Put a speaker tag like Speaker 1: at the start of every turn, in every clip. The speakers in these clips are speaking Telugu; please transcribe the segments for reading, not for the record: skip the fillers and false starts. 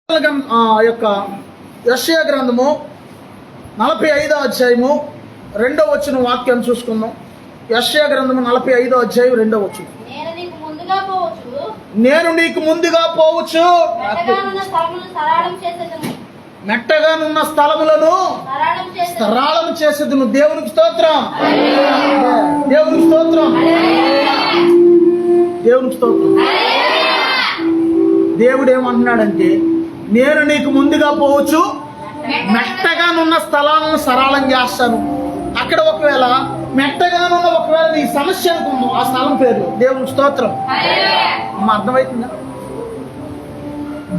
Speaker 1: యొక్క యెషయా గ్రంథము 45వ అధ్యాయము 2వ వచనం వాక్యం చూసుకుందాం. యెషయా గ్రంథము 45వ అధ్యాయం 2వ వచనం. నేను నీకు ముందుగా పోవచ్చు, మెట్టగానున్న స్థలములను సరళం చేసేదును. దేవునికి స్తోత్రం, దేవునికి స్తోత్రం, దేవునికి స్తోత్రం. దేవుడు ఏమంటున్నాడంటే, నేను నీకు ముందుగా పోవచ్చు, మెట్టగానున్న స్థలాలను సరళం చేస్తాను. అక్కడ ఒకవేళ మెట్టగానున్న ఒకవేళ నీ సమస్య అనుకుందాం, ఆ స్థలం పేరు దేవునికి స్తోత్రం. అర్థమవుతుందా?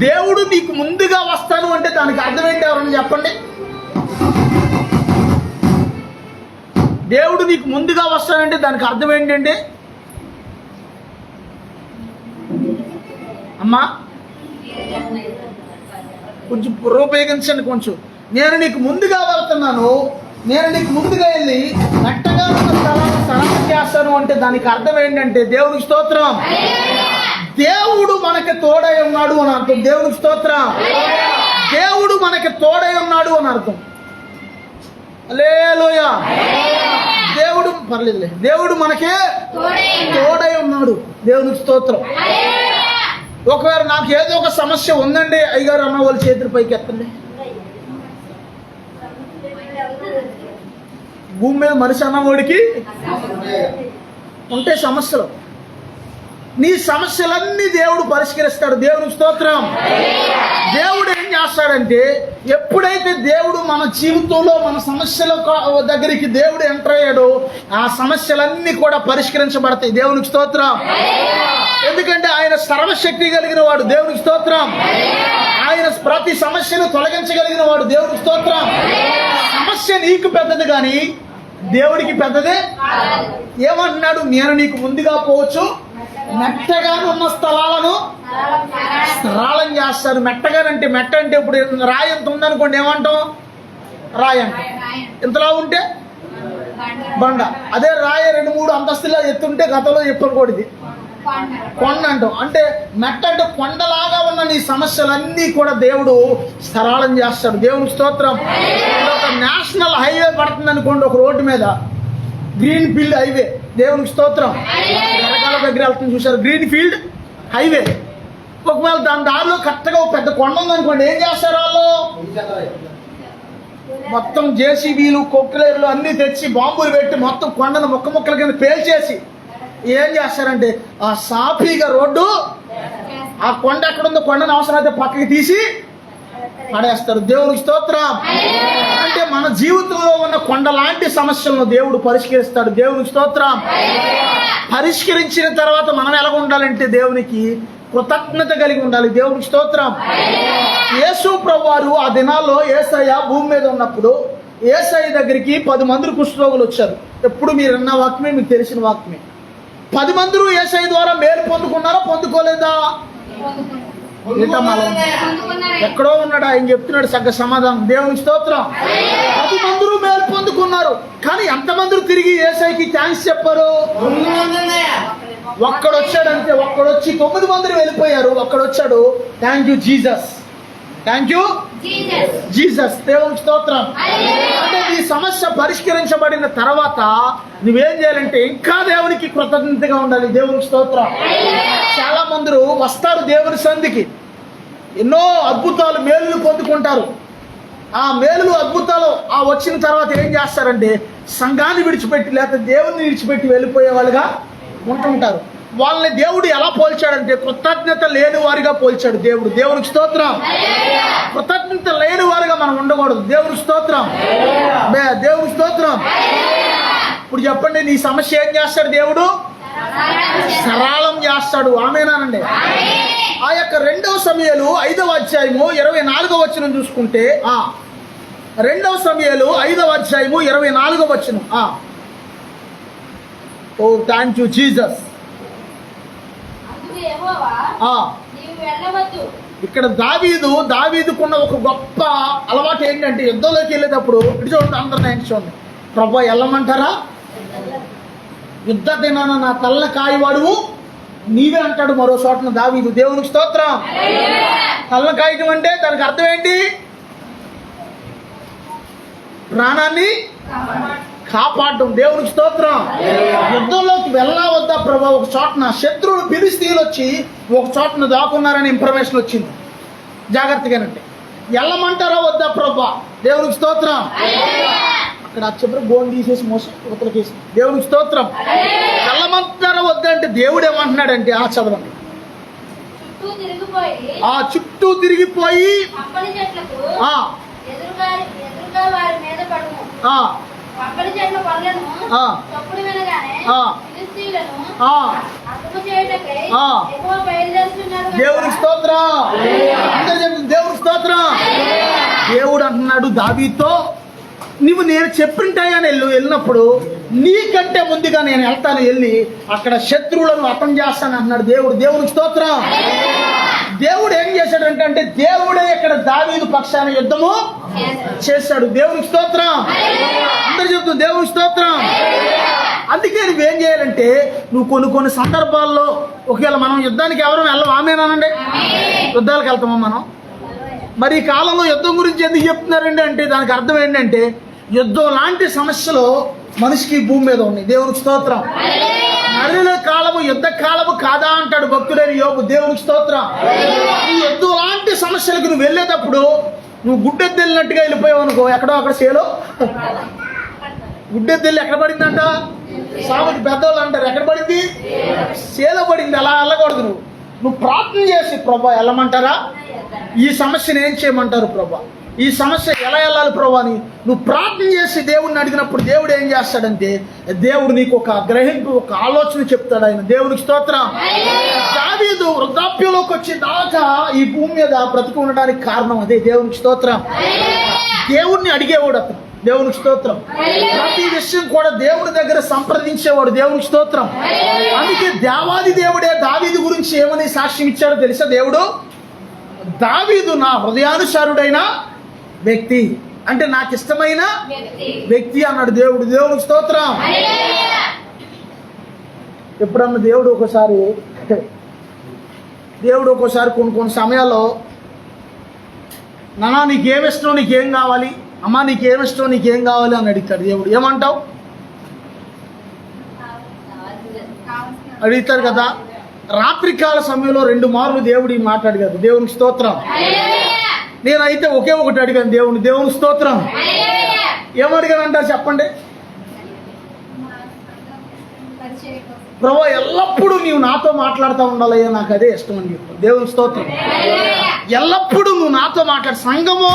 Speaker 1: దేవుడు నీకు ముందుగా వస్తాను అంటే దానికి అర్థం ఏంటి? ఎవరన్నా చెప్పండి. దేవుడు నీకు ముందుగా వస్తానంటే దానికి అర్థం ఏంటంటే, అమ్మా కొంచెం రూపయోగించండి. కొంచెం నేను నీకు ముందుగా వెళ్తున్నాను, నేను నీకు ముందుగా వెళ్ళి మెట్టగా ఉన్న స్థలాన్ని సరళం చేస్తాను అంటే దానికి అర్థం ఏంటంటే, దేవునికి స్తోత్రం, దేవుడు మనకి తోడై ఉన్నాడు అని అర్థం. దేవునికి స్తోత్రం, దేవుడు మనకి తోడై ఉన్నాడు అని అర్థం. హల్లెలూయా. దేవుడు పర్లేదులే, దేవుడు మనకే తోడై ఉన్నాడు. దేవునికి స్తోత్రం. ఒకవేళ నాకు ఏదో ఒక సమస్య ఉందండి అయ్యగారు అన్న వాళ్ళు చేతుల పైకి ఎత్తండి. భూమి మీద మనిషి అన్నవాడికి ఉంటే సమస్యలు, నీ సమస్యలన్నీ దేవుడు పరిష్కరిస్తాడు. దేవునికి స్తోత్రం. దేవుడు ఏం చేస్తాడంటే, ఎప్పుడైతే దేవుడు మన జీవితంలో మన సమస్యల దగ్గరికి దేవుడు ఎంటర్ అయ్యాడో ఆ సమస్యలన్నీ కూడా పరిష్కరించబడతాయి. దేవునికి స్తోత్రం. ఎందుకంటే ఆయన సర్వశక్తి కలిగిన వాడు. దేవునికి స్తోత్రం. ఆయన ప్రతి సమస్యను తొలగించగలిగిన వాడు. దేవునికి స్తోత్రం. సమస్య నీకు పెద్దది కానీ దేవుడికి పెద్దదే. ఏమంటున్నాడు? నేను నీకు ముందుగా పోవచ్చు, మెట్టగా ఉన్న స్థలాలను సరళం చేస్తాను. మెట్టగానంటే మెట్ట అంటే ఇప్పుడు రాయి ఎంత ఉందనుకోండి, ఏమంటాం? రాయి అంట. ఇంతలా ఉంటే బండ. అదే రాయి 2-3 అంతస్తులా ఎత్తుంటే గతంలో చెప్పకూడదు కొండ అంటాం. అంటే మెట్ట అంటే కొండలాగా ఉన్న నీ సమస్యలన్నీ కూడా దేవుడు సరళం చేస్తాడు. దేవునికి స్తోత్రం. ఒక నేషనల్ హైవే పడుతుంది అనుకోండి, ఒక రోడ్డు మీద గ్రీన్ ఫీల్డ్ హైవే. దేవునికి స్తోత్రం. రకరకాల దగ్గర వెళ్తుంది చూసారు, గ్రీన్ ఫీల్డ్ హైవే. ఒకవేళ దాని దారిలో కరెక్ట్గా ఒక పెద్ద కొండ ఉందనుకోండి, ఏం చేస్తారు వాళ్ళు? మొత్తం జేసీబీలు కొక్లేర్లు అన్ని తెచ్చి బాంబులు పెట్టి మొత్తం కొండను ముక్కల కింద పేల్చేసి ఏం చేస్తారంటే, ఆ సాఫీగా రోడ్డు ఆ కొండ ఎక్కడుందో కొండను అవసరమైతే పక్కకి తీసి పడేస్తారు. దేవునికి స్తోత్రం. అంటే మన జీవితంలో ఉన్న కొండ లాంటి సమస్యలను దేవుడు పరిష్కరిస్తాడు. దేవునికి స్తోత్రం. పరిష్కరించిన తర్వాత మనం ఎలా ఉండాలంటే, దేవునికి కృతజ్ఞత కలిగి ఉండాలి. దేవునికి స్తోత్రం. యేసు ప్రభువారు ఆ దినాల్లో యేసయ్య భూమి మీద ఉన్నప్పుడు యేసయ్య దగ్గరికి 10 మంది కుష్ఠరోగులు వచ్చారు. ఎప్పుడు మీరు విన్న వాక్యమే, మీకు తెలిసిన వాక్యమే. 10 మంది యేసయ్య ద్వారా మేలు పొందుకున్నారా, పొందుకోలేదా? ఎక్కడో ఉన్నాడు, ఆయన చెప్తున్నాడు సగ్గ సమాధానం. దేవునికి స్తోత్రం. 10 మంది మేలు పొందుకున్నారు, కానీ ఎంతమంది తిరిగి యేసయ్యకి థ్యాంక్స్ చెప్పారు? ఒక్కడొచ్చాడు అంతే. ఒక్కడొచ్చి 9 మంది వెళ్ళిపోయారు. ఒక్కడొచ్చాడు, thank you Jesus, thank you Jesus. దేవునికి స్తోత్రం. అంటే నీ సమస్య పరిష్కరించబడిన తర్వాత నువ్వేం చేయాలంటే ఇంకా దేవునికి కృతజ్ఞతగా ఉండాలి. దేవునికి స్తోత్రం. చాలా మంది వస్తారు దేవుని సంధికి, ఎన్నో అద్భుతాలు మేలులు పొందుకుంటారు. ఆ మేలులు అద్భుతాలు ఆ వచ్చిన తర్వాత ఏం చేస్తారంటే, సంఘాన్ని విడిచిపెట్టి లేకపోతే దేవుని విడిచిపెట్టి వెళ్ళిపోయే వాళ్ళుగా ఉంటుంటారు. వాళ్ళని దేవుడు ఎలా పోల్చాడంటే, కృతజ్ఞత లేని వారిగా పోల్చాడు దేవుడు. దేవునికి స్తోత్రం. కృతజ్ఞత లేని వారిగా మనం ఉండకూడదు. దేవునికి స్తోత్రం. దేవునికి స్తోత్రం. ఇప్పుడు చెప్పండి, నీ సమస్య ఏం చేస్తాడు దేవుడు? సరళం చేస్తాడు. ఆమేనానండి. ఆ యొక్క 2వ సమూయేలు 5వ అధ్యాయము 24వ వచనం చూసుకుంటే, 2వ సమూయేలు 5వ అధ్యాయము 24వ వచనం. ఓ థ్యాంక్ యూ జీసస్. ఇక్కడ దావీదుకున్న ఒక గొప్ప అలవాటు ఏంటంటే, యుద్ధంలోకి వెళ్ళేటప్పుడు ఇటు చూడండి, అందరిని చూడండి, ప్రభు వెళ్ళమంటారా? యుద్ధ దినాన నా తల్ల కాయవాడువు నీవే అంటాడు మరో చోటన దావీదు. దేవునికి స్తోత్రం. కళ్ళ కాయటం అంటే దానికి అర్థం ఏంటి? ప్రాణాన్ని కాపాడడం. దేవునికి స్తోత్రం. యుద్ధంలోకి వెళ్ళవద్దా ప్రభా? ఒక చోటన శత్రువులు ఫిలిష్తీయులు వచ్చి ఒక చోటన దాక్కున్నారని ఇన్ఫర్మేషన్ వచ్చింది. జాగ్రత్తగానంటే వెళ్ళమంటారా వద్దా ప్రభా? దేవునికి స్తోత్రం. అక్కడ చివరి బోన్ తీసేసి మోసం ఉత్తరకేసి. దేవునికి స్తోత్రం. వెళ్ళమంటారా వద్దా అంటే దేవుడు ఏమంటున్నాడంటే చదవండి. ఆ చుట్టూ తిరిగిపోయి దేవునికి స్తోత్రం. దేవునికి స్తోత్రం. దేవుడు అంటున్నాడు దావీదుతో, నువ్వు నేను చెప్పింటాయని వెళ్ళినప్పుడు నీకంటే ముందుగా నేను వెళ్తాను, వెళ్ళి అక్కడ శత్రువులను హతం చేస్తాను అంటున్నాడు దేవుడు. దేవునికి స్తోత్రం. దేవుడు ఏం చేశాడంటే అంటే దేవుడే ఇక్కడ దావీదు పక్షాన యుద్ధము చేశాడు. దేవునికి స్తోత్రం. అందరు చెప్తూ దేవునికి స్తోత్రం. అందుకే నువ్వేం చేయాలంటే నువ్వు కొన్ని సందర్భాల్లో ఒకవేళ మనం యుద్ధానికి ఎవరు వెళ్ళం, ఆమెనానండి, యుద్ధాలకు వెళ్తామా మనం? మరి ఈ కాలంలో యుద్ధం గురించి ఎందుకు చెప్తున్నారండి అంటే దానికి అర్థం ఏంటంటే యుద్ధం లాంటి సమస్యలు మనిషికి భూమి మీద ఉన్నాయి. దేవునికి స్తోత్రం. నరుల కాలము యుద్ధ కాలము కాదా అంటాడు భక్తుడైన యోబు. దేవునికి స్తోత్రం. ఈ యుద్ధం లాంటి సమస్యలకు నువ్వు వెళ్ళేటప్పుడు నువ్వు గుడ్డెద్దు వెళ్ళినట్టుగా వెళ్ళిపోయావు అనుకో, ఎక్కడో అక్కడ సేలో గుడ్డెద్దు వెళ్ళి ఎక్కడ పడిందంట? సాగుకి పెద్దవాళ్ళు అంటారు ఎక్కడ పడింది? సేలో పడింది. అలా వెళ్ళకూడదు. నువ్వు ప్రార్థన చేసి ప్రభా వెళ్ళమంటారా? ఈ సమస్యను ఏం చేయమంటారు ప్రభా? ఈ సమస్య ఎలా వెళ్ళాలి ప్రభా అని నువ్వు ప్రార్థన చేసి దేవుడిని అడిగినప్పుడు దేవుడు ఏం చేస్తాడంటే దేవుడు నీకు ఒక గ్రహింపు, ఒక ఆలోచన చెప్తాడు ఆయన. దేవునికి స్తోత్రం. దావీదు వృద్ధాప్యంలోకి వచ్చే దాకా ఈ భూమి మీద బ్రతికి ఉండడానికి కారణం అదే. దేవునికి స్తోత్రం. దేవుడిని అడిగేవాడు అతను. దేవునికి స్తోత్రం. ప్రతి విషయం కూడా దేవుడి దగ్గర సంప్రదించేవాడు. దేవునికి స్తోత్రం. అందుకే దేవాది దేవుడే దావీదు గురించి ఏమని సాక్ష్యం ఇచ్చాడో తెలుసా? దేవుడు, దావీదు నా హృదయానుసారుడైన వ్యక్తి, అంటే నాకు ఇష్టమైన వ్యక్తి అన్నాడు దేవుడు. దేవునికి స్తోత్రం. ఎప్పుడన్నా దేవుడు ఒక్కోసారి కొన్ని సమయాల్లో నాన్న నీకేమిష్టం, నీకేం కావాలి, అమ్మా నీకేమిష్టం, నీకేం కావాలి అని అడుగుతాడు దేవుడు. ఏమంటావు? అడుగుతారు కదా. రాత్రికాల సమయంలో 2 మార్లు దేవుడు మాట్లాడు కదా. దేవునికి స్తోత్రం. నేనైతే ఒకే ఒకటి అడిగాను దేవుని. దేవునికి స్తోత్రం. ఏమడిగానంటారు చెప్పండి? ప్రభు ఎల్లప్పుడూ నీవు నాతో మాట్లాడుతూ ఉండాలయ్యా, నాకు అదే ఇష్టం అని చెప్పాను. దేవునికి స్తోత్రం. ఎల్లప్పుడూ నువ్వు నాతో మాట్లాడు. సంఘమో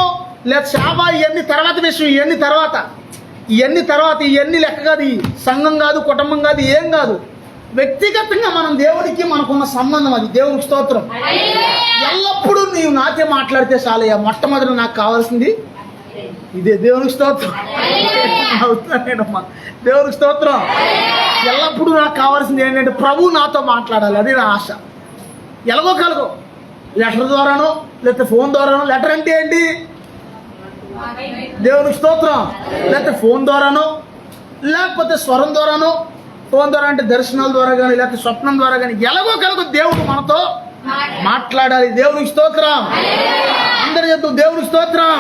Speaker 1: లేదా సేవ ఇవన్నీ తర్వాత విషయం, ఇవన్నీ తర్వాత ఇవన్నీ లెక్క కాదు. సంఘం కాదు, కుటుంబం కాదు, ఏం కాదు. వ్యక్తిగతంగా మనం దేవుడికి మనకున్న సంబంధం అది. దేవునికి స్తోత్రం. ఎల్లప్పుడూ నీవు నాతో మాట్లాడితే చాలయ్యా, మొట్టమొదటి నాకు కావాల్సింది ఇదే. దేవునికి స్తోత్రం. అవుతున్నానమ్మా. దేవునికి స్తోత్రం. ఎల్లప్పుడూ నాకు కావాల్సింది ఏంటంటే ప్రభు నాతో మాట్లాడాలి. అది నా ఆశ. ఎలాగో కలగో, లెటర్ ద్వారానో లేకపోతే ఫోన్ ద్వారానో. లెటర్ అంటే ఏంటి? దేవునికి స్తోత్రం. లేకపోతే ఫోన్ ద్వారానో లేకపోతే స్వరం ద్వారానో. ఫోన్ ద్వారా అంటే దర్శనాల ద్వారా కానీ లేకపోతే స్వప్నం ద్వారా కానీ ఎలాగో కలగో దేవుడు మనతో మాట్లాడాలి. దేవునికి స్తోత్రం. అందరి చెప్తూ దేవునికి స్తోత్రం.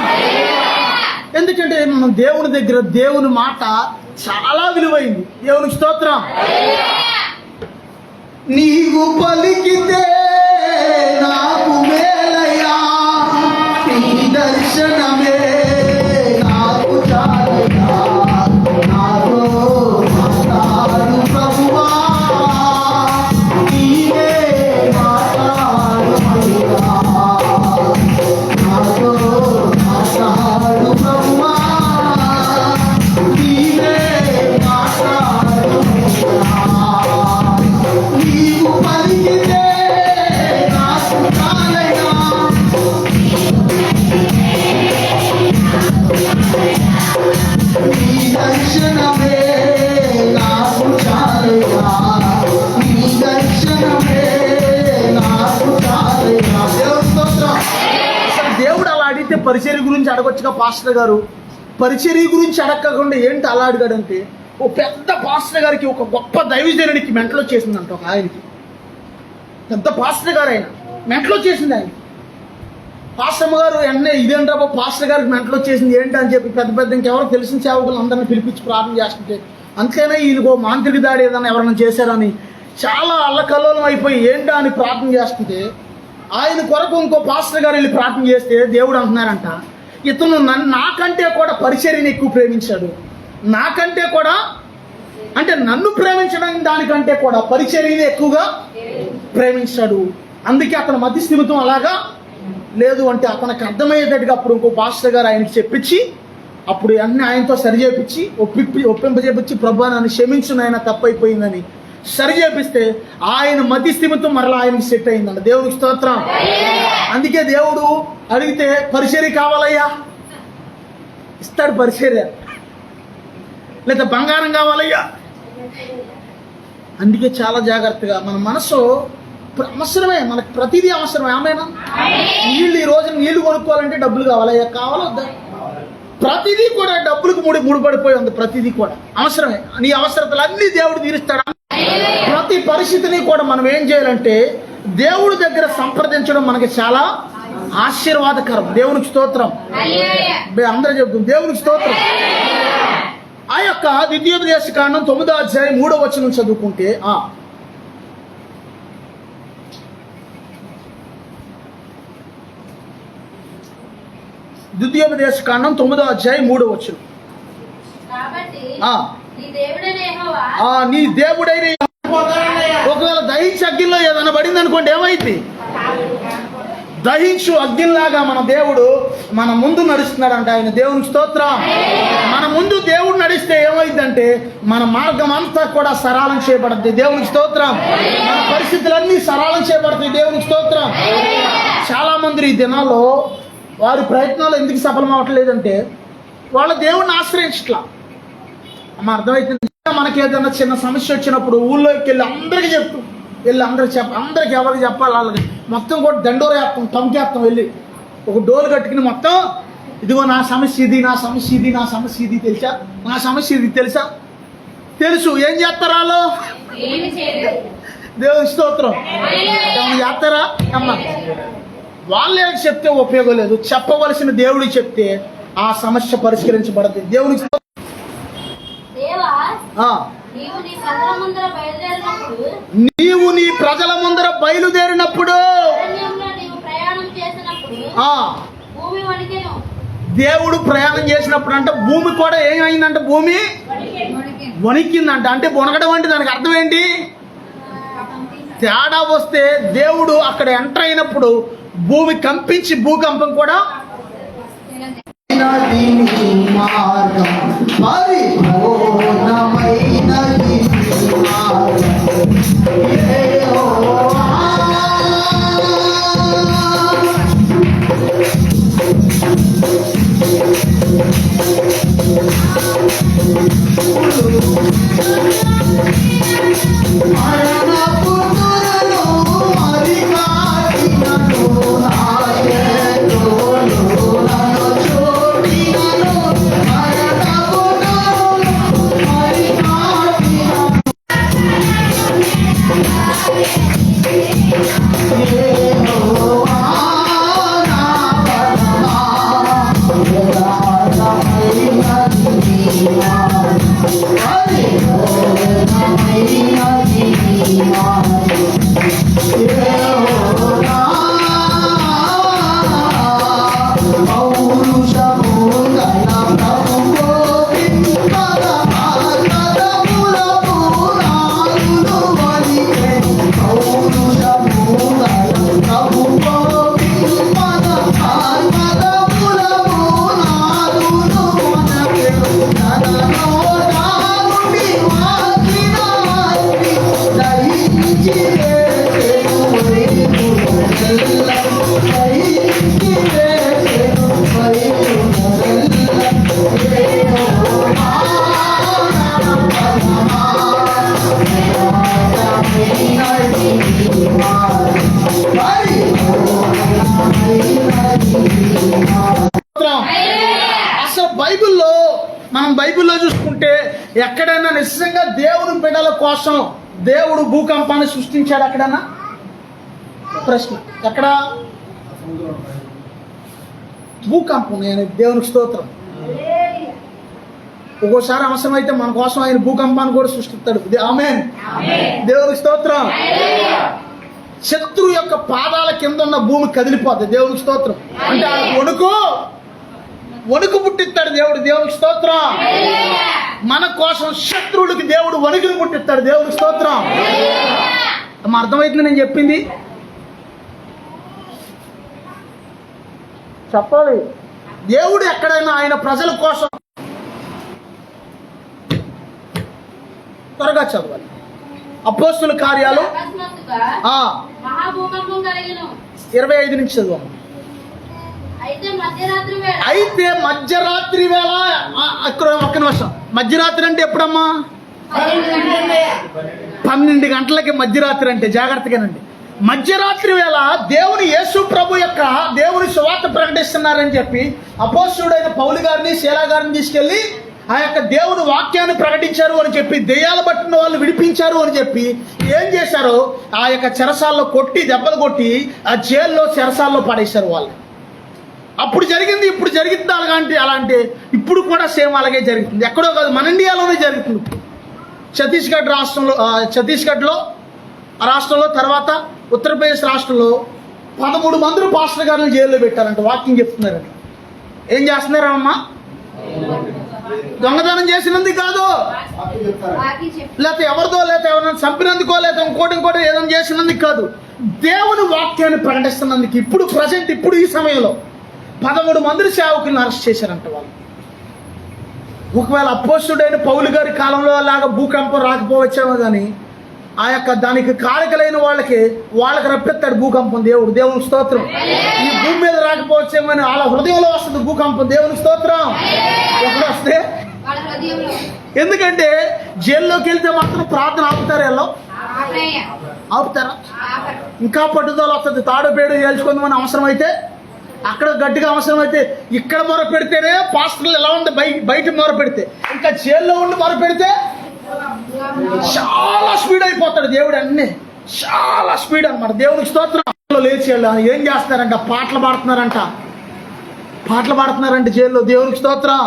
Speaker 1: ఎందుకంటే మనం దేవుని దగ్గర దేవుని మాట చాలా విలువైంది. దేవునికి స్తోత్రం. నీవు పలికితే నాకు మేలయ్యా, నీ దర్శనమే నాకు చాలయ్యా, నాతో మాట్లాడు ప్రభువా, నీవే మాట్లాడు ప్రభువా, నాతో మాట్లాడు ప్రభువా, నీవే మాట్లాడు ప్రభువా, నీవు పలికితే నాకు చాలయ్యా, నీ దర్శనమే నాకు చాలయ్యా, నీ దర్శనమే నాకు చాలయ్యా. దేవుని స్తోత్రం. అసలు దేవుడు అలా అడిగితే పరిచర్య గురించి అడగొచ్చుగా పాస్టర్ గారు. పరిచర్య గురించి అడగకుండా ఏంటి అలా అడిగాడంటే ఓ పెద్ద పాస్టర్ గారికి ఒక గొప్ప దైవజనుడికి మెంటలో చేసిందంట ఒక ఆయనకి. పెద్ద పాస్టర్ గారు ఆయన, మెంటలో చేసింది ఆయన. పాస్టర్ గారు వెంటనే ఇదేంటా పాస్టర్ గారికి మెంటలో చేసింది ఏంటి అని చెప్పి పెద్ద పెద్ద ఇంకెవరో తెలిసిన సేవకులు అందరిని పిలిపించి ప్రార్థన చేస్తుంటే, అంతేనా ఈయనకో మాంత్రిక దాడి ఏదైనా ఎవరైనా చేశారని చాలా అల్లకల్లోలం అయిపోయి ఏంటా అని ప్రార్థన చేస్తుంటే, ఆయన కొరకు ఇంకో పాస్టర్ గారు వెళ్ళి ప్రార్థన చేస్తే దేవుడు అంటున్నారంట, ఇతను నాకంటే కూడా పరిచర్యని ఎక్కువ ప్రేమించాడు, నాకంటే కూడా అంటే నన్ను ప్రేమించడం దానికంటే కూడా పరిచర్యని ఎక్కువగా ప్రేమించాడు, అందుకే అతని మతి స్థిమితం అలాగా లేదు అంటే అతనికి అర్థమయ్యేటట్టుగా అప్పుడు ఇంకో పాస్టర్ గారు ఆయనకి చెప్పించి అప్పుడు అన్ని ఆయనతో సరిచేపించి ఒప్పింపజేపించి ప్రభు నన్ను క్షమించు నాయన తప్పైపోయిందని సరిచేపిస్తే ఆయన మతి స్థిమితం మరలా ఆయనకి సెట్ అయిందండి. దేవునికి స్తోత్రం. అందుకే దేవుడు అడిగితే పరిచర్య కావాలయ్యా ఇస్తాడు, పరిచర్య లేదా బంగారం కావాలయ్యా. అందుకే చాలా జాగ్రత్తగా మన మనసు అవసరమే, మనకు ప్రతిదీ అవసరమే. ఆమెనా నీళ్ళు ఈ రోజు నీళ్లు కొనుక్కోవాలంటే డబ్బులు కావాలయ్యా, కావాలొద్దా? ప్రతిదీ కూడా డబ్బులకు ముడిపడిపోయి ఉంది, ప్రతిదీ కూడా అవసరమే. నీ అవసరతలు అన్ని దేవుడు తీరుస్తాడు. ప్రతి పరిస్థితిని కూడా మనం ఏం చేయాలంటే దేవుడి దగ్గర సంప్రదించడం మనకి చాలా ఆశీర్వాదకరం. దేవునికి స్తోత్రం. అందరూ చెప్తాం దేవునికి స్తోత్రం. ఆ యొక్క ద్వితీయోపదేశకాండం 9వ అధ్యాయం 3వ వచనం చదువుకుంటే, ద్వితీయోపదేశకాండం 9వ అధ్యాయం 3వ వచనం, నీ దేవుడైన ఒకవేళ దహించి అగ్గిలో ఏదైనా పడింది అనుకోండి ఏమైంది? దహించు అగ్గిలాగా మన దేవుడు మన ముందు నడుస్తున్నాడంట. ఆయన దేవునికి స్తోత్రం. మన ముందు దేవుడు నడిస్తే ఏమైందంటే మన మార్గం అంతా కూడా సరళం చేయబడుతుంది. దేవునికి స్తోత్రం. మన పరిస్థితులన్నీ సరళం చేయబడతాయి. దేవునికి స్తోత్రం. చాలా మంది ఈ దినాల్లో వారి ప్రయత్నాలు ఎందుకు సఫలం అవ్వట్లేదంటే వాళ్ళ దేవుడిని ఆశ్రయించట్లా. మా అర్థమైతే మనకి ఏదైనా చిన్న సమస్య వచ్చినప్పుడు ఊళ్ళోకి వెళ్ళి అందరికీ చెప్తూ వెళ్ళి అందరికి ఎవరికి చెప్పాలి వాళ్ళకి మొత్తం కూడా దండోర వేస్తాం, తమకేస్తాం. వెళ్ళి ఒక డోలు కట్టుకుని మొత్తం ఇదిగో నా సమస్య ఇది, నా సమస్య ఇది, నా సమస్య ఇది తెలుసా, నా సమస్య ఇది తెలుసా, తెలుసు. ఏం చేస్తారా వాళ్ళు? దేవుని స్తోత్రం. చేస్తారా అమ్మ? వాళ్ళే చెప్తే ఉపయోగం లేదు. చెప్పవలసిన దేవుడికి చెప్తే ఆ సమస్య పరిష్కరించబడుతుంది. దేవునికి నీవు నీ ప్రజల ముందర బయలుదేరినప్పుడు దేవుడు ప్రయాణం చేసినప్పుడు అంటే భూమి కూడా ఏమైందంట? భూమి వణికిందంట. అంటే వణకడం అంటే దానికి అర్థం ఏంటి? తేడా వస్తే దేవుడు అక్కడ ఎంటర్ అయినప్పుడు భూమి కంపించి భూకంపం కూడా బైబిల్లో చూసుకుంటే ఎక్కడైనా నిజంగా దేవుని బిడ్డల కోసం దేవుడు భూకంపాన్ని సృష్టించాడు? ఎక్కడన్నా ప్రశ్న. ఎక్కడ? భూకంపం. నేను దేవునికి స్తోత్రం. ఒక్కోసారి అవసరమైతే మన కోసం ఆయన భూకంపాన్ని కూడా సృష్టిస్తాడు. ఆమేన్. దేవునికి స్తోత్రం. శత్రువు యొక్క పాదాల కింద ఉన్న భూమి కదిలిపోద్ది. దేవునికి స్తోత్రం. అంటే ఆ వణుకు పుట్టిస్తాడు దేవుడు. దేవునికి స్తోత్రం. మన కోసం శత్రువులకి దేవుడు వణుకుని పుట్టిస్తాడు. దేవునికి స్తోత్రం. అర్థమైంది నేను చెప్పింది? చెప్పాలి. దేవుడు ఎక్కడైనా ఆయన ప్రజల కోసం త్వరగా చదవాలి. అపోస్తుల కార్యాలు 25 నుంచి చదవాలి. అయితే మధ్యరాత్రి వేళ, అక్కడ ఒక్క నిమిషం. మధ్యరాత్రి అంటే ఎప్పుడమ్మా? 12 గంటలకి మధ్యరాత్రి అంటే జాగ్రత్తగానండి. మధ్యరాత్రి వేళ దేవుని యేసు ప్రభు యొక్క దేవుని సువార్త ప్రకటిస్తున్నారని చెప్పి అపోస్తలుడైన పౌలు గారిని శీలా గారిని తీసుకెళ్లి ఆ యొక్క దేవుని వాక్యాన్ని ప్రకటించారు అని చెప్పి, దెయ్యాలు పట్టిన వాళ్ళు విడిపించారు అని చెప్పి ఏం చేశారో ఆ యొక్క చెరసాల్లో కొట్టి, దెబ్బలు కొట్టి ఆ జైల్లో చెరసాల్లో పడేశారు వాళ్ళు. అప్పుడు జరిగింది, ఇప్పుడు జరుగుతుంది. అలాంటి ఇప్పుడు కూడా సేమ్ అలాగే జరుగుతుంది. ఎక్కడో కాదు, మన ఇండియాలోనే జరుగుతుంది. ఛత్తీస్గఢ్లో తర్వాత ఉత్తరప్రదేశ్ రాష్ట్రంలో 13 మంది పాస్టర్ గారిని జైల్లో పెట్టారంట. వాకింగ్ చెప్తున్నారంట. ఏం చేస్తున్నారమ్మా? దొంగతనం చేసినందుకు కాదు, లేకపోతే ఎవరిదో, లేకపోతే ఎవరైనా చంపినందుకో, లేకపోతే ఇంకోటి ఏదైనా చేసినందుకు కాదు, దేవుని వాక్యాన్ని ప్రకటిస్తున్నందుకు. ఇప్పుడు ప్రజెంట్ ఇప్పుడు ఈ సమయంలో 13 మంది సేవకులను అరెస్ట్ చేశారంట వాళ్ళు. ఒకవేళ అపోస్తలుడైన పౌలు గారి కాలంలో లాగా భూకంపం రాకపోవచ్చేమో కానీ ఆ యొక్క దానికి కారకులైన వాళ్ళకి రప్పిస్తాడు భూకంపం దేవుడు. దేవునికి స్తోత్రం. ఈ భూమి మీద రాకపోవచ్చేమని వాళ్ళ హృదయంలో వస్తుంది భూకంపం. దేవునికి స్తోత్రం. ఎప్పుడు వస్తే? ఎందుకంటే జైల్లోకి వెళ్తే మాత్రం ప్రార్థన ఆపుతారు. ఆపుతారా? ఇంకా పట్టుదల వస్తుంది. తాడు పేడు చేల్చుకుందామని అవసరం అయితే, అక్కడ గట్టిగా అవసరం అయితే ఇక్కడ మొర పెడితేనే పాస్టర్లు ఎలా ఉంది, బయట మొర పెడితే, ఇంకా జైల్లో ఉండి మొర పెడితే చాలా స్పీడ్ అయిపోతాడు దేవుడు. అన్ని చాలా స్పీడ్ అన్నమాట. దేవునికి స్తోత్రం. లేచి ఏం చేస్తున్నారంట? పాటలు పాడుతున్నారంట జైల్లో. దేవునికి స్తోత్రం.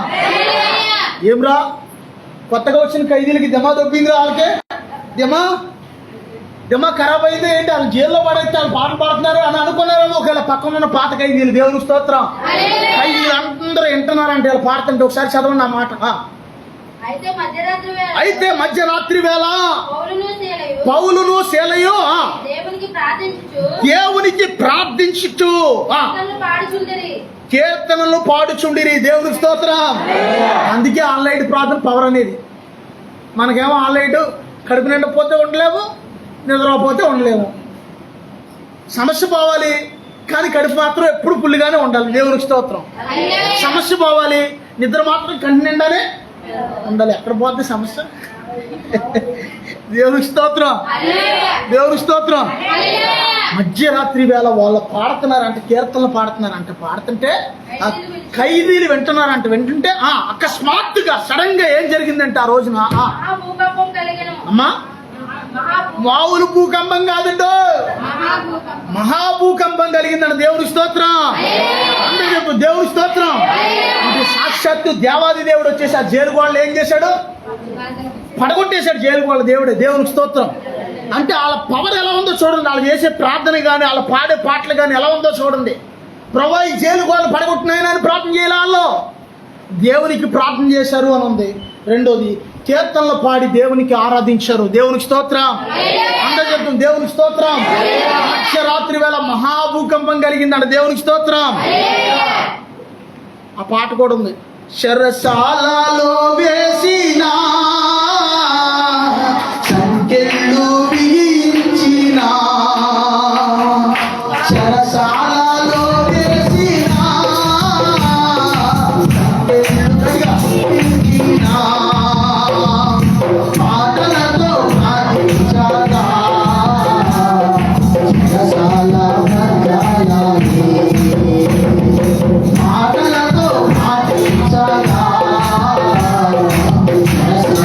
Speaker 1: ఏమ్రా, కొత్తగా వచ్చిన ఖైదీలకి దమా దొబ్బిందిరా. వాళ్ళకే దమా ఖరాబ్ అయింది ఏంటి? వాళ్ళు జైల్లో పడైతే వాళ్ళు పాటలు పాడుతున్నారు అని అనుకున్నారేమో. ఒకవేళ పక్కన ఉన్న పాత ఖైదీలు. దేవునికి స్తోత్రం. ఖైదీలు అందరూ వింటున్నారంటే వాళ్ళు పాడుతుంటే. ఒకసారి చదవండి ఆ మాట. అయితే మధ్యరాత్రి వేళ పౌలును శీలయు దేవునికి ప్రార్థించుచు కీర్తనలు పాడుచుండిరి. దేవునికి స్తోత్రం. అందుకే ఆన్లైన్ ప్రార్థన పవర్ అనేది. మనకేమో ఆన్లైన్ కడుపు నిండపోతే ఉండలేము, నిద్రపోతే ఉండలేము. సమస్య పోవాలి కానీ కడుపు మాత్రం ఎప్పుడు పుల్లిగానే ఉండాలి. దేవునికి స్తోత్రం. సమస్య పోవాలి, నిద్ర మాత్రం కంటి నిండానే ఉండాలి. ఎక్కడ పోతే సమస్య? దేవునికి స్తోత్రం. దేవునికి స్తోత్రం. మధ్యరాత్రి వేళ వాళ్ళు పాడుతున్నారంట, కీర్తనలు పాడుతుంటే ఖైదీలు వింటున్నారంట. వింటుంటే అకస్మాత్తుగా సడన్ గా ఏం జరిగిందంటే ఆ రోజున అమ్మా మామూలు భూకంపం కాదండో, మహాభూకంపం కలిగిందంట. దేవునికి స్తోత్రం. అంటే చెప్పు దేవునికి స్తోత్రం. అంటే సాక్షాత్తు దేవాది దేవుడు వచ్చేసి ఆ జైలు వాళ్ళు ఏం చేశాడు? పడగొట్టేశాడు జైలు వాళ్ళ దేవుడే. దేవునికి స్తోత్రం. అంటే వాళ్ళ పవర్ ఎలా ఉందో చూడండి. వాళ్ళు చేసే ప్రార్థన కానీ, వాళ్ళ పాడే పాటలు కానీ ఎలా ఉందో చూడండి. ప్రభా ఈ జైలు వాళ్ళు పడగొట్టినాయని అని ప్రార్థన చేయాలి. వాళ్ళు దేవునికి ప్రార్థన చేశారు అని ఉంది. రెండోది కీర్తనలు పాడి దేవునికి ఆరాధించారు. దేవునికి స్తోత్రం. అందరూ చెప్తుంది దేవునికి స్తోత్రం. మధ్యరాత్రి వేళ మహాభూకంపం కలిగిందంట. దేవునికి స్తోత్రం. ఆ పాట కూడా ఉంది. చెరసాలలో వేసిన సంకెళ్ళు బిగించిన, చెరసాలలో వేసిన సంకెళ్ళు బిగించిన, పాటలతో ప్రార్థించగా చెరసాల మధ్యాలని, పాటలతో ప్రార్థించగా చెరసాల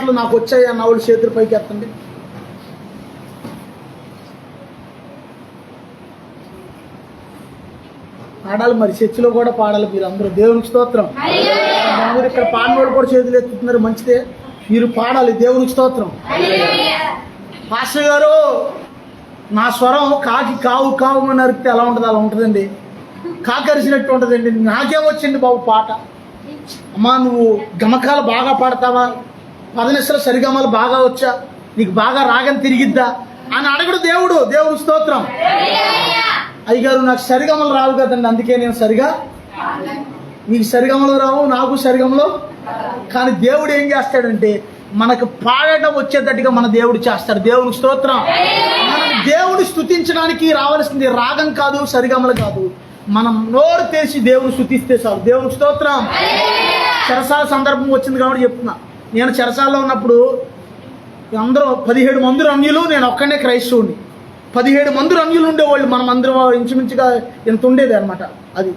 Speaker 1: పాటలు నాకు వచ్చాయి అన్న వాళ్ళు చేతుల పైకి ఎత్తండి. పాడాలి మరి, చర్చిలో కూడా పాడాలి మీరు అందరూ. దేవునికి స్తోత్రం. మీరు ఇక్కడ పాడినోళ్ళు కూడా చేతులు ఎత్తుతున్నారు, మంచిదే. మీరు పాడాలి, దేవునికి స్తోత్రం. పాస్టర్ గారు, నా స్వరం కాకి కావు కావు అని అరిగితే ఎలా ఉంటుంది? అలా ఉంటుందండి, కాకి అరిచినట్టు ఉంటుందండి. నాకేమొచ్చింది బాబు పాట? అమ్మా నువ్వు గమకాలు బాగా పాడతావా, పదనిసలు సరిగమలు బాగా వచ్చా, నీకు బాగా రాగం తిరిగిద్దా అని అడగడు దేవుడు. దేవుడు స్తోత్రం. అయ్యగారు నాకు సరిగమలు రావు కదండి, అందుకే నేను సరిగా, నీకు సరిగమలు రావు, నాకు సరిగమలు. కానీ దేవుడు ఏం చేస్తాడంటే మనకు పాడటం వచ్చేటట్టుగా మన దేవుడు చేస్తాడు. దేవునికి స్తోత్రం. మనం దేవుడు స్తుతించడానికి రావాల్సింది రాగం కాదు, సరిగమలు కాదు, మనం నోరు తెరిచి దేవుని స్తుతిస్తే చాలు. దేవునికి స్తోత్రం. చెరసాల సందర్భం వచ్చింది కాబట్టి చెప్తున్నా. నేను చెరసాలలో ఉన్నప్పుడు అందరూ 17 మంది అన్యులు, నేను ఒక్కడే క్రైస్తవుని. 17 మంది అన్యులు ఉండేవాళ్ళు. మనం అందరం ఇంచుమించుగా ఎంత ఉండేది అనమాట. అది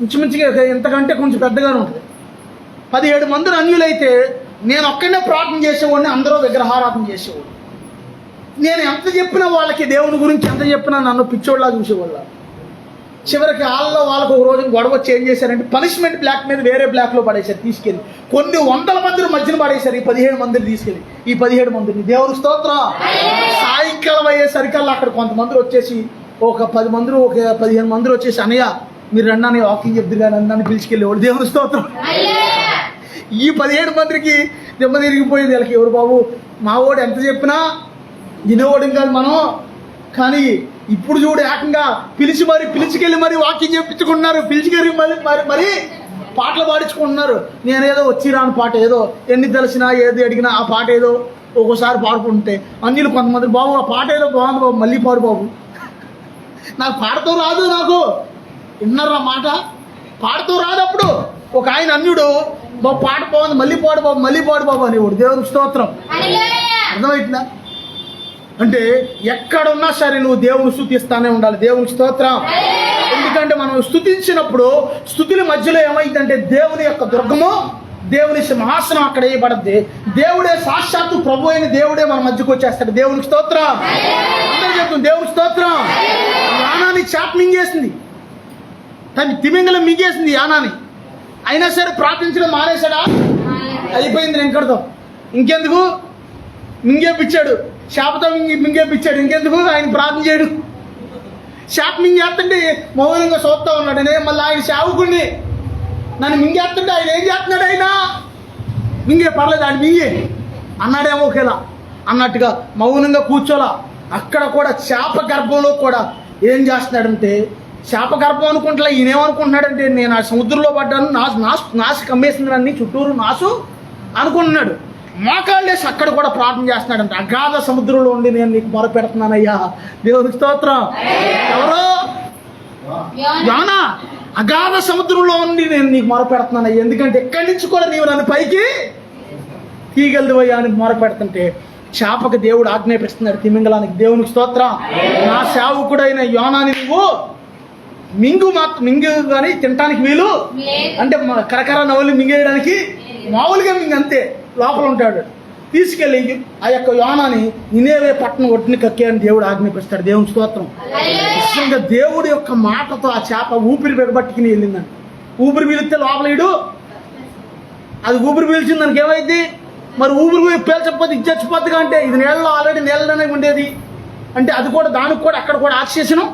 Speaker 1: ఇంచుమించుగా ఎంతకంటే కొంచెం పెద్దగానే ఉంటుంది. 17 మంది అన్యులైతే నేను ఒక్కడే ప్రార్థన చేసేవాడిని, అందరూ విగ్రహారాధన చేసేవాడు. నేను ఎంత చెప్పినా వాళ్ళకి దేవుని గురించి ఎంత చెప్పినా నన్ను పిచ్చోళ్ళలా చూసేవాళ్ళ. చివరికి వాళ్ళకు ఒక రోజు గొడవ చేంజ్ చేశారంటే పనిష్మెంట్ బ్లాక్ మీద వేరే బ్లాక్లో పడేశారు తీసుకెళ్ళి. కొన్ని 100 మందిని మధ్యన పడేశారు ఈ 17 మందిని తీసుకెళ్ళి. ఈ 17 మందిని దేవుని స్తోత్రం. సాయంకాలం అయ్యేసరికల్లా అక్కడ కొంతమంది వచ్చేసి ఒక 10 మంది, ఒక 15 మంది వచ్చేసి అన్నయ్య మీరు రండి అని వాకింగ్ చెప్తురు కానీ నన్ను పిలిచికెళ్ళేవాడు. దేవుని స్తోత్రం. ఈ 17 మందికి దెబ్బ తిరిగిపోయింది. వీళ్ళకి ఎవరు బాబు, మా వాడు ఎంత చెప్పినా వినేవాడు కాదు మనం. కానీ ఇప్పుడు చూడు ఏకంగా పిలిచికెళ్ళి మరి వాకింగ్ చెప్పించుకుంటున్నారు, పిలిచికెళ్ళి మరి పాటలు పాడించుకుంటున్నారు. నేనేదో వచ్చి రాని పాట ఏదో ఎన్ని తెలిసినా ఏది అడిగినా ఆ పాట ఏదో ఒక్కోసారి పాడుకుంటే అన్నిలు కొంతమంది బాబు ఆ పాట ఏదో బాగుంది బాబు మళ్ళీ పాడు బాబు. నాకు పాడుతూ రాదు, నాకు విన్నారా మాట పాడుతూ రాదు. అప్పుడు ఒక ఆయన అన్యుడు బాబు పాట బాగుంది మళ్ళీ పాడు బాబు మళ్ళీ పాడు బాబు అనేవాడు. దేవునికి స్తోత్రం. అర్థమైందా? అంటే ఎక్కడున్నా సరే నువ్వు దేవుని స్తుతిస్తానే ఉండాలి. దేవునికి స్తోత్రం. ఎందుకంటే మనం స్తుతించినప్పుడు స్తుతుల మధ్యలో ఏమైందంటే దేవుని యొక్క దుర్గము, దేవుని సింహాసనం అక్కడ వేయబడద్ది. దేవుడే సాక్షాత్తు ప్రభు అయిన దేవుడే మన మధ్యకు వచ్చేస్తాడు. దేవునికి స్తోత్రం. అందరూ చెప్తుంది దేవునికి స్తోత్రం. యానాని చాప్ మింగేసింది, తను తిమింగలం మింగేసింది యానాని. అయినా సరే ప్రార్థించడం మానేశాడా? అయిపోయింది ఇంకడతో. ఇంకెందుకు మింగేపిచ్చాడు, శాపతో మింగేపిచ్చాడు. ఇంకెందుకు ఆయన ప్రార్థన చేయడు? శాప మింగేస్తుంటే మౌనంగా చూస్తా ఉన్నాడు. మళ్ళీ ఆయన సేవకుడిని నన్ను మింగేస్తుంటే ఆయన ఏం చేస్తున్నాడు? ఆయన మింగే పర్లేదు ఆయన మింగే అన్నాడేమో ఒకేలా అన్నట్టుగా మౌనంగా కూర్చోలా. అక్కడ కూడా శాప గర్భంలో కూడా ఏం చేస్తున్నాడంటే, శాప గర్భం అనుకుంటా ఈయనేమనుకుంటున్నాడంటే నేను ఆ సముద్రంలో పడ్డాను, నాసు కమ్మేసింది అన్ని చుట్టూరు నాసు అనుకుంటున్నాడు. మోకాళ్ళేసి అక్కడ కూడా ప్రార్థన చేస్తున్నాడంట. అగాధ సముద్రంలో ఉండి నేను నీకు మొర పెడుతున్నానయ్యా. దేవునికి స్తోత్రం. ఎవరో యోనా అగాధ సముద్రంలో ఉండి నేను నీకు మొర పెడుతున్నానయ్యా, ఎందుకంటే ఎక్కడి నుంచి కూడా నీవు నన్ను పైకి తీగలదువయ్యా అని మొర పెడుతుంటే చేపకు దేవుడు ఆజ్ఞాపిస్తున్నాడు తిమింగలానికి. దేవునికి స్తోత్రం. నా సేవకుడైన యోనాని నువ్వు మింగు కానీ తినటానికి వీలు అంటే కరకర నవ్వులు మింగేయడానికి మామూలుగా అంతే లోపల ఉంటాడు. తీసుకెళ్ళి ఆ యొక్క యోనాని నినేవే పట్టణం ఒడ్డుని కక్కే అని దేవుడు ఆజ్ఞాపిస్తాడు. దేవుని స్తోత్రం. నిజంగా దేవుడి యొక్క మాటతో ఆ చేప ఊపిరి బిగబట్టుకుని వెళ్ళిందండి. ఊపిరి పీలిస్తే లోపలేడు, అది ఊపిరి పీల్చింది దానికి ఏమైంది? మరి ఊపిరి పీల్చకపోతే ఇది చచ్చిపోద్దిగా అంటే ఇది నీళ్ళలో ఆల్రెడీ నీళ్ళలోనే ఉండేది అంటే అది కూడా దానికి కూడా అక్కడ కూడా ఆక్సిజన్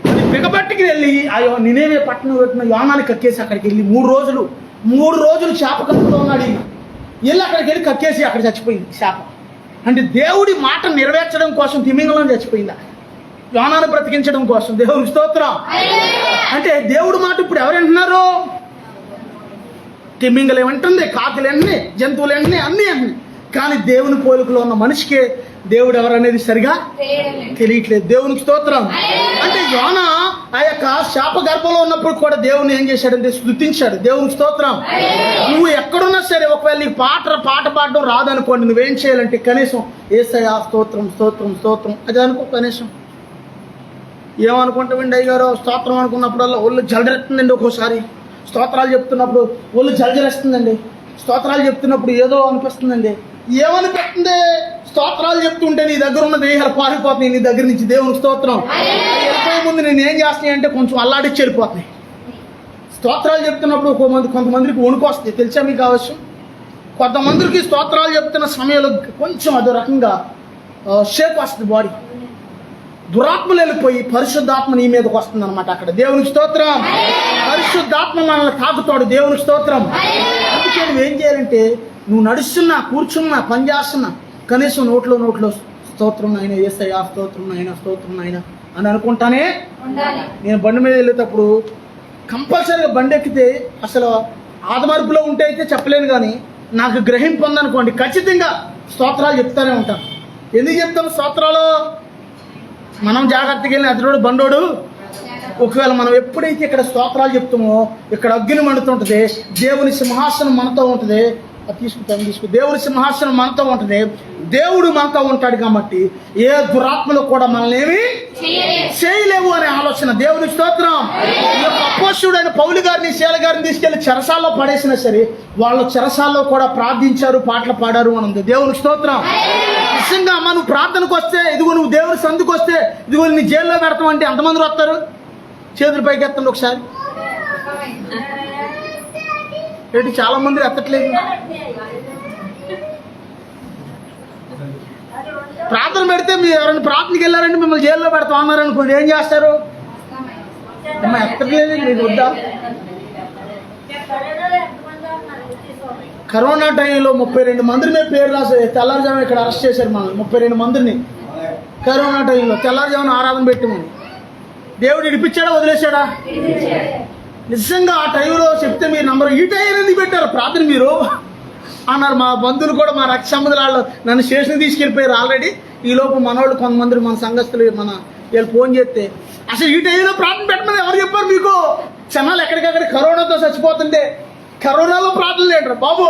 Speaker 1: అది బిగబట్టుకుని వెళ్ళి ఆ నినేవే పట్టణం పెట్టిన యోనాన్ని కక్కేసి అక్కడికి వెళ్ళి 3 రోజులు చేప కక్కుతూ ఉన్నాడు. వెళ్ళి అక్కడికి వెళ్ళి కక్కేసి అక్కడ చచ్చిపోయింది చేప. అంటే దేవుడి మాట నెరవేర్చడం కోసం తిమింగలం చచ్చిపోయింది, యోనాను బ్రతికించడం కోసం. దేవుని స్తోత్రం. అంటే దేవుడి మాట ఇప్పుడు ఎవరు వింటున్నారు? తిమింగలం వింటుంది, కాకులు ఎన్ని, జంతువులు ఎన్ని, అన్నీ అన్ని. కానీ దేవుని పోలికలో ఉన్న మనిషికే దేవుడు ఎవరనేది సరిగా తెలియట్లేదు. దేవునికి స్తోత్రం. అంటే యోనా ఆ యొక్క శాప గర్భంలో ఉన్నప్పుడు కూడా దేవుని ఏం చేశాడంటే స్తుతించాడు. దేవునికి స్తోత్రం. నువ్వు ఎక్కడున్నా సరే ఒకవేళ నీకు పాట పాడడం రాదనుకోండి, నువ్వేం చేయాలంటే కనీసం యేసయ్యా స్తోత్రం స్తోత్రం స్తోత్రం అది అనుకో. కనీసం ఏమనుకుంటామండి అయ్యగారు? స్తోత్రం అనుకున్నప్పుడల్లా ఒళ్ళు జలరెత్తుందండి. ఒక్కోసారి స్తోత్రాలు చెప్తున్నప్పుడు ఒళ్ళు జలజరేస్తుందండి. స్తోత్రాలు చెప్తున్నప్పుడు ఏదో అనిపిస్తుందండి. ఏమనిపిస్తుంది? స్తోత్రాలు చెప్తుంటే నీ దగ్గర ఉన్న దేహాలు పారిపోతున్నాయి నీ దగ్గర నుంచి. దేవునికి స్తోత్రం. వెళ్ళిపోయే ముందు నేను ఏం చేస్తున్నాయి అంటే కొంచెం అల్లాడిచ్చి వెళ్ళిపోతున్నాయి. స్తోత్రాలు చెప్తున్నప్పుడు కొంతమందికి వణుకు వస్తుంది, తెలుసా మీకు అవశ్యం. కొంతమందికి స్తోత్రాలు చెప్తున్న సమయంలో కొంచెం అదో రకంగా షేక్ వస్తుంది బాడీ. దురాత్మలు వెళ్ళిపోయి పరిశుద్ధాత్మ నీ మీదకి వస్తుంది అనమాట. అక్కడ దేవునికి స్తోత్రం. పరిశుద్ధాత్మ మనల్ని తాకుతాడు. దేవునికి స్తోత్రం. అందుకే నువ్వు ఏం చేయాలంటే నువ్వు నడుస్తున్నా, కూర్చున్నా, పని చేస్తున్నా కనీసం నోట్లో స్తోత్రం అయినా, యేసయ్యా స్తోత్రం అయినా, స్తోత్రం అయినా అని అనుకుంటానే. నేను బండి మీద వెళ్ళేటప్పుడు కంపల్సరీగా బండి ఎక్కితే అసలు ఆదమర్పులో ఉంటే అయితే చెప్పలేను, కానీ నాకు గ్రహింపు ఉందనుకోండి ఖచ్చితంగా స్తోత్రాలు చెప్తానే ఉంటాను. ఎందుకు చెప్తాను స్తోత్రాలు? మనం జాగ్రత్తగా వెళ్ళిన అతడు బండోడు. ఒకవేళ మనం ఎప్పుడైతే ఇక్కడ స్తోత్రాలు చెప్తామో ఇక్కడ అగ్ని మండుతుంటుంది, దేవుని సింహాసనం మనతో ఉంటుంది. తీసుకు దేవుని సింహాసనం మనతో ఉంటుంది, దేవుడు మనతో ఉంటాడు. కాబట్టి ఏ దురాత్మలు కూడా మనల్ని ఏమి చేయలేవు అనే ఆలోచన. దేవుని స్తోత్రం. ఈ యొక్క అపోస్తుడైన పౌలు గారిని, శీల గారిని తీసుకెళ్లి చెరసాల్లో పడేసినా సరే వాళ్ళు చెరసాల్లో కూడా ప్రార్థించారు, పాటలు పాడారు అని ఉంది. దేవుని స్తోత్రం. నిజంగా అమ్మ నువ్వు ప్రార్థనకు వస్తే, ఇదిగో నువ్వు దేవుని సందుకు వస్తే, ఇదిగో నీ జైల్లో పెడతాం అంటే ఎంతమంది వస్తారు? చేతులు పైకి ఎత్తండి ఒకసారి. ఏంటి చాలా మంది ఎత్తట్లేదు. ప్రార్థన పెడితే మీరు ఎవరైనా ప్రార్థనకి వెళ్ళారంటే మిమ్మల్ని జైల్లో పెడతాం అన్నారు అనుకోండి, ఏం చేస్తారు? అమ్మ ఎత్తట్లేదు, నీకు వద్దా? కరోనా టైంలో 32 మందిని మీద పేరు రాసి తెల్లారుజామున ఇక్కడ అరెస్ట్ చేశారు. మనం 32 మందిని కరోనా టైంలో తెల్లారుజామున ఆరాధన పెట్టమని. దేవుడు ఇడిపించాడా వదిలేశాడా? నిజంగా ఆ టైంలో చెప్తే మీరు నంబర్ ఈ టైం ఎందుకు పెట్టారు ప్రార్థన మీరు అన్నారు. మా బంధువులు కూడా, మా రక్త సంబంధాలు నన్ను స్టేషన్కి తీసుకెళ్ళిపోయారు ఆల్రెడీ. ఈ లోపు మనోళ్ళు కొంతమంది, మన సంఘస్థులు వీళ్ళు ఫోన్ చేస్తే అసలు ఈ టైంలో ప్రార్థన పెట్టమని ఎవరు చెప్పారు మీకు? జనాలు ఎక్కడికక్కడ కరోనాతో చచ్చిపోతుంటే కరోనాలో ప్రార్థన లేంటారు. బాబు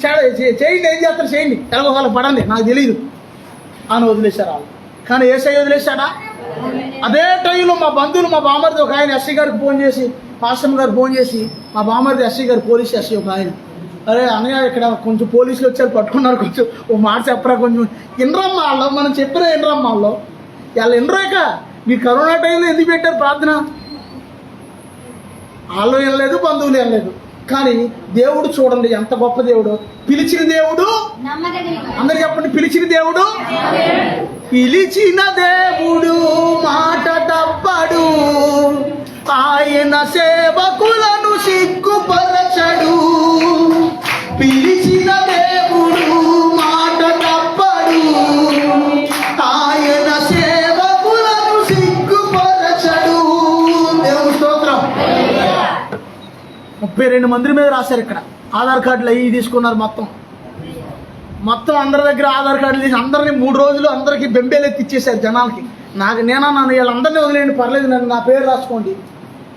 Speaker 1: చేయండి, ఏం చేస్తారు చేయండి, ఎలాగో పడండి, నాకు తెలియదు అని వదిలేశారు వాళ్ళు. కానీ యేసయ్య వదిలేశాడా? అదే టైంలో మా బంధువులు, మా బామర్ది ఒక ఆయన ఎస్ఐ గారికి ఫోన్ చేసి, పాస్టర్ గారు ఫోన్ చేసి, మా బామర్ది ఎస్ఐ గారు, పోలీస్ ఎస్ఐ ఒక ఆయన, అరే అన్నయ్య ఇక్కడ కొంచెం పోలీసులు వచ్చారు, పట్టుకున్నారు, కొంచెం ఓ మాట చెప్పరా, కొంచెం ఇన్రమ్మా వాళ్ళు, మనం చెప్పినా ఇన్రమ్మా వాళ్ళు వాళ్ళు ఇన్రాక మీరు కరోనా టైంలో ఎందుకు పెట్టారు ప్రార్థన? వాళ్ళు వినలేదు, బంధువులు వినలేదు. కానీ దేవుడు చూడండి ఎంత గొప్ప దేవుడు. పిలిచిన దేవుడు, అందరు చెప్పండి, పిలిచిన దేవుడు, పిలిచిన దేవుడు మాట తప్పడు, ఆయన సేవకులను సిగ్గుపరచడు. పిలిచిన దేవుడు మాట తప్పడు, ఆయన సేవకులను సిగ్గుపరచడు. దేవుని స్తోత్రం. 32 మంది మీద రాశారు. ఇక్కడ ఆధార్ కార్డులు అవి తీసుకున్నారు. మొత్తం అందరి దగ్గర ఆధార్ కార్డులు తీసి అందరినీ 3 రోజులు అందరికీ బెంబేలు ఎత్తిచ్చేశారు జనాలకి. నన్ను వీళ్ళందరినీ వదిలేయండి, పర్లేదు, నన్ను నా పేరు రాసుకోండి.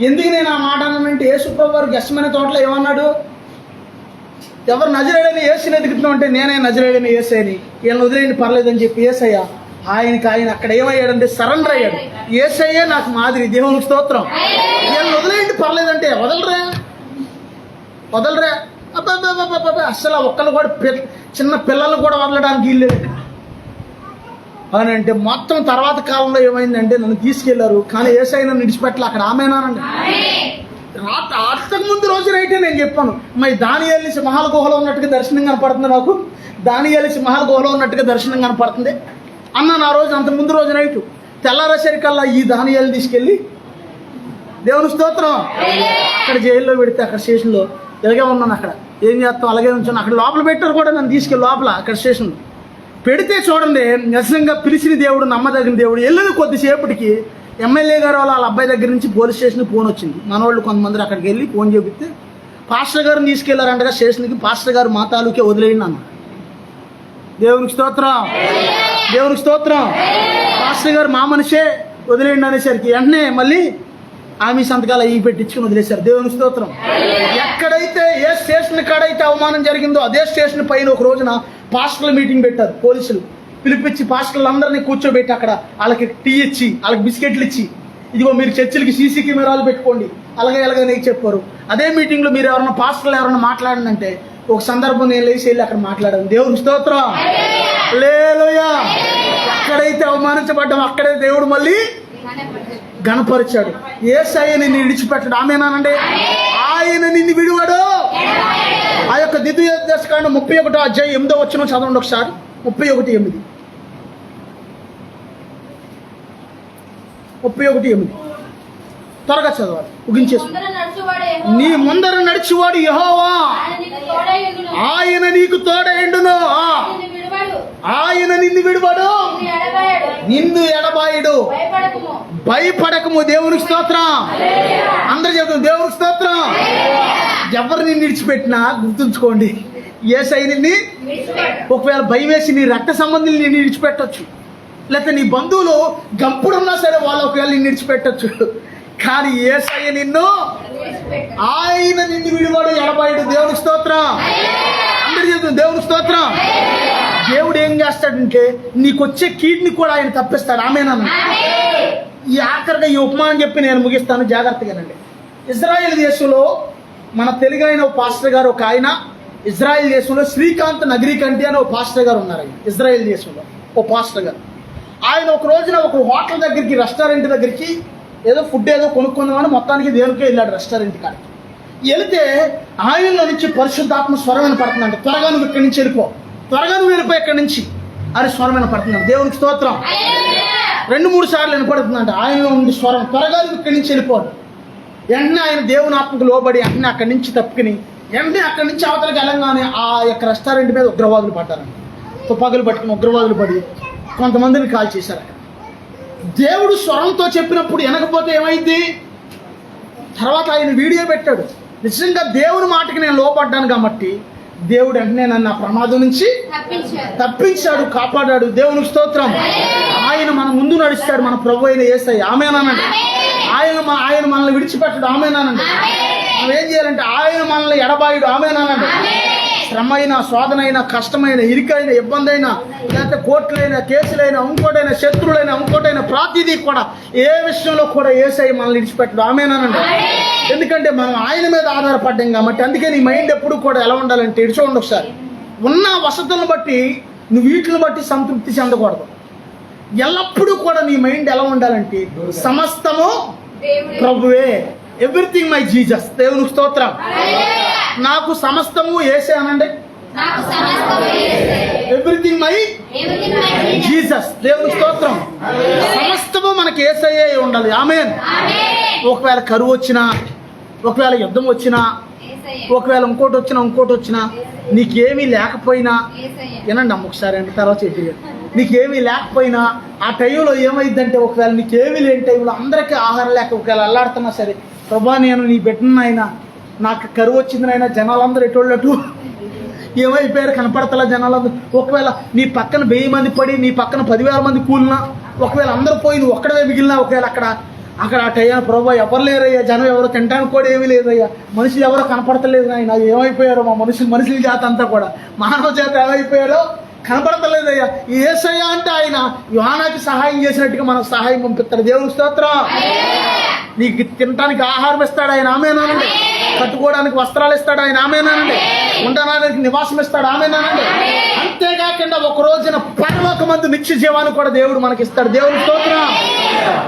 Speaker 1: ఎందుకు నేను ఆ మాట అన్నానంటే, యేసుప్రభు గారు గెస్మనే తోటలో ఏమన్నాడు? ఎవరు నజరేయుడైన యేసుని ఎదుగుతున్నాం అంటే నేనే నజరేయుడైన యేసయ్యని, వీళ్ళని వదిలేయండి పర్లేదని చెప్పి యేసయ్య ఆయన అక్కడ ఏమయ్యాడంటే సరెండర్ అయ్యాడు. యేసయ్యే నాకు మాదిరి. దేవునికి స్తోత్రం. వీళ్ళని వదిలేయండి పర్లేదంటే వదలరా అస్సలు ఒక్కళ్ళు కూడా, చిన్న పిల్లలు కూడా వదలడానికి వీల్లేదు అని అంటే. మొత్తం తర్వాత కాలంలో ఏమైందంటే నన్ను తీసుకెళ్లారు, కానీ యేసయ్య నన్ను విడిచిపెట్టలే. అక్కడ ఆమేనానండి. అంతకు ముందు రోజు నైటే నేను చెప్పాను, మరి దానియేలు సింహాల గుహలో ఉన్నట్టుగా దర్శనం కనపడుతుంది నాకు, దానియేలు సింహాల గుహలో ఉన్నట్టుగా దర్శనం కనపడుతుంది అన్నాను ఆ రోజు. అంత ముందు రోజు నైటు తెల్లారేసరికల్లా ఈ దానియేలు తీసుకెళ్ళి, దేవుని స్తోత్రం, అక్కడ జైల్లో పెడితే, అక్కడ స్టేషన్లో ఇలాగే ఉన్నాను. అక్కడ ఏం చేస్తాం, అలాగే ఉంచాను. అక్కడ లోపల పెట్టారు కూడా నన్ను తీసుకెళ్ళి లోపల అక్కడ స్టేషన్లో పెడితే చూడండి, నిజంగా పిలిచిన దేవుడు, నమ్మదగిన దేవుడు. వెళ్ళిన కొద్దిసేపటికి ఎమ్మెల్యే గారు వాళ్ళ అబ్బాయి దగ్గర నుంచి పోలీస్ స్టేషన్కి ఫోన్ వచ్చింది. మనవాళ్ళు కొంతమంది అక్కడికి వెళ్ళి ఫోన్ చేపిస్తే పాస్టర్ గారిని తీసుకెళ్లారంటగా స్టేషన్కి. పాస్టర్ గారు మా తాలూకే వదిలేయండి అన్న. దేవునికి స్తోత్రం, దేవునికి స్తోత్రం. పాస్టర్ గారు మా మనిషే, వదిలేయండి అనేసరికి వెంటనే మళ్ళీ ఆమె సంతకాలు అవి పెట్టించుకుని వదిలేశారు. దేవునికి స్తోత్రం. ఎక్కడైతే ఏ స్టేషన్ కాడైతే అవమానం జరిగిందో అదే స్టేషన్ పైన ఒక రోజున పాస్టర్ల మీటింగ్ పెట్టారు. పోలీసులు పిలిపించి పాస్టర్లందరినీ కూర్చోబెట్టి అక్కడ వాళ్ళకి టీ ఇచ్చి, వాళ్ళకి బిస్కెట్లు ఇచ్చి, ఇదిగో మీరు చర్చిలకి సీసీ కెమెరాలు పెట్టుకోండి, అలాగే నీకు చెప్పారు. అదే మీటింగ్లో మీరు ఎవరన్నా పాస్టర్లు ఎవరన్నా మాట్లాడిందంటే ఒక సందర్భం నేను లేచి వెళ్ళి అక్కడ మాట్లాడాను. దేవుని స్తోత్రం, హల్లెలూయా. ఎక్కడైతే అవమానించబడ్డాం అక్కడే దేవుడు మళ్ళీ ఘనపరిచాడు. యేసయ్య నిన్ను విడిచిపెట్టడు. ఆమేనానండి. ఆయన నిన్ను విడువడు. ఆ యొక్క ద్వితీయోపదేశకాండం 31వ అధ్యాయం 8వ వచనం చదవండి ఒకసారి. 31:8. 31:8 త్వరగా చదవాలి, ముగించేసి. నీ ముందర నడిచివాడు యెహోవా, ఆయన నీకు తోడయుండును. ఆయన నిన్ను విడువడు, నిన్ను ఎడబాయుడు. భయపడకము. దేవునికి స్తోత్రం. అందరూ చెప్తాం దేవునికి స్తోత్రం. ఎవరు నిన్ను విడిచిపెట్టినా గుర్తుంచుకోండి, యేసయ్య నిన్ను ఒకవేళ భయం వేసి నీ రక్త సంబంధులు నిన్ను విడిచిపెట్టొచ్చు, లేకపోతే నీ బంధువులు గంపుడున్నా సరే వాళ్ళు ఒకవేళ నిన్ను విడిచిపెట్టొచ్చు. కానీ యేసయ్య నిన్ను, ఆయన నిన్ను విడివాడు, ఎడబాయుడు. దేవునికి స్తోత్రం. అందరూ చెప్తాం దేవునికి స్తోత్రం. దేవుడు ఏం చేస్తాడంటే నీకు వచ్చే కీడ్ని కూడా ఆయన తప్పిస్తాడు. ఆమేనన్న. ఈ ఆఖరిగా ఈ ఉపమానం చెప్పి నేను ముగిస్తాను, జాగ్రత్తగానండి. ఇజ్రాయెల్ దేశంలో మన తెలుగు అయిన ఒక పాస్టర్ గారు, ఒక ఆయన ఇజ్రాయెల్ దేశంలో శ్రీకాంత్ నగరికంటి అని ఒక పాస్టర్ గారు ఉన్నారు. ఆయన ఇజ్రాయెల్ దేశంలో ఒక పాస్టర్ గారు. ఆయన ఒక రోజున ఒక హోటల్ దగ్గరికి, రెస్టారెంట్ దగ్గరికి ఏదో ఫుడ్ ఏదో కొనుక్కుందామని మొత్తానికి దేవునికే వెళ్ళాడు రెస్టారెంట్ కాడికి. వెళితే ఆయనలో నుంచి పరిశుద్ధాత్మ స్వరం వినపడుతుందంట. త్వరగా నువ్వు ఇక్కడి నుంచి వెళ్ళిపో, త్వరగా నువ్వు వెళ్ళిపో ఇక్కడి నుంచి అని స్వరం వినపడుతున్నాడు. దేవునికి స్తోత్రం. 2-3 సార్లు వినపడుతుందంట ఆయనలో ఉంది స్వరం, త్వరగా నువ్వు ఇక్కడి నుంచి వెళ్ళిపోవాలి. వెంటనే ఆయన దేవుని ఆత్మకు లోబడి వెంటనే అక్కడి నుంచి తప్పుకుని వెంటనే అక్కడి నుంచి అవతలకి వెళ్ళంగానే ఆ యొక్క రెస్టారెంట్ మీద ఉగ్రవాదులు పడ్డారంట. తుపాకులు పట్టుకుని ఉగ్రవాదులు పడి కొంతమందిని కాల్ చేశారు. దేవుడు స్వరంతో చెప్పినప్పుడు వినకపోతే ఏమైంది? తర్వాత ఆయన వీడియో పెట్టాడు. నిజంగా దేవుని మాటకి నేను లోపడ్డాను కాబట్టి దేవుడు వెంటనే నన్ను ఆ ప్రమాదం నుంచి తప్పించాడు, కాపాడాడు. దేవునికి స్తోత్రం. ఆయన మన ముందు నడుస్తాడు, మన ప్రభు అయిన యేసయ్య. ఆమేనానండి. ఆయన మనల్ని విడిచిపెట్టడు. ఆమేనానండి. మనం ఏం చేయాలంటే ఆయన మనల్ని ఎడబాయుడు. ఆమేనానండి. శ్రమైనా, శోధనైనా, కష్టమైన, ఇరుకైన, ఇబ్బంది అయినా, లేకపోతే కోర్టులైనా, కేసులైనా, ఇంకోటైనా, శత్రువులైనా, ఇంకోటైనా, ప్రతిదీ కూడా ఏ విషయంలో కూడా యేసయ్య మనల్ని విడిచిపెట్టడు. ఆమేనానండి. ఎందుకంటే మనం ఆయన మీద ఆధారపడ్డాం కాబట్టి. అందుకే నీ మైండ్ ఎప్పుడు కూడా ఎలా ఉండాలంటే, ఇటు చూడండి ఒకసారి, ఉన్న వసతులను బట్టి నువ్వు వీటిని బట్టి సంతృప్తి చెందకూడదు. ఎల్లప్పుడూ కూడా నీ మైండ్ ఎలా ఉండాలంటే సమస్తము ప్రభువే. Everything my Jesus. దేవునికి స్తోత్రం. నాకు సమస్తము యేసే అనండి. Everything my Jesus. దేవునికి స్తోత్రం. సమస్తము మనకి యేసయ్యే ఉండాలి. ఆమేన్. ఒకవేళ కరువు వచ్చినా, ఒకవేళ యుద్ధం వచ్చినా, ఒకవేళ ఇంకోటి వచ్చినా నీకేమీ లేకపోయినా, వినండి అమ్మ ఒకసారి అంటే తర్వాత చెప్పి, నీకేమీ లేకపోయినా ఆ టైంలో ఏమైందంటే, ఒకవేళ నీకేమీ లేని టైంలో అందరికీ ఆహారం లేక ఒకవేళ అల్లాడుతున్నా సరే, ప్రభా నేను నీ బిడ్డనైనా, నాకు కరువు వచ్చిందినైనా, జనాలందరూ ఎటోళ్ళటు ఏమైపోయారు కనపడతలా జనాలందరూ. ఒకవేళ నీ పక్కన 1000 మంది పడి, నీ పక్కన 10,000 మంది కూలినా, ఒకవేళ అందరూ పోయి నువ్వు ఒక్కడే మిగిలినా, ఒకవేళ అక్కడ ఆ టైం ప్రభా ఎవరు లేరయ్యా, జనం ఎవరో తినడానికి కూడా ఏమీ లేదయ్యా, మనుషులు ఎవరో కనపడతలేదు నాయన, ఏమైపోయారో మా మనుషుల జాత అంతా కూడా, మానవ జాత ఏమైపోయారో కనపడతలేదయ్యా. యేసయ్య అంటే ఆయన యోహానాకి సహాయం చేసినట్టుగా మనకు సహాయం పంపిస్తాడు. దేవునికి స్తోత్రం. నీకు తినడానికి ఆహారం ఇస్తాడు ఆయన. ఆమేనానండి. కట్టుకోవడానికి వస్త్రాలు ఇస్తాడు ఆయన. ఆమేనానండి. ఉండడానికి నివాసం ఇస్తాడు. ఆమేనానండి. అంతేకాకుండా ఒక రోజున పరలోకమందు నిత్య జీవాన్ని కూడా దేవుడు మనకి ఇస్తాడు. దేవునికి స్తోత్రం.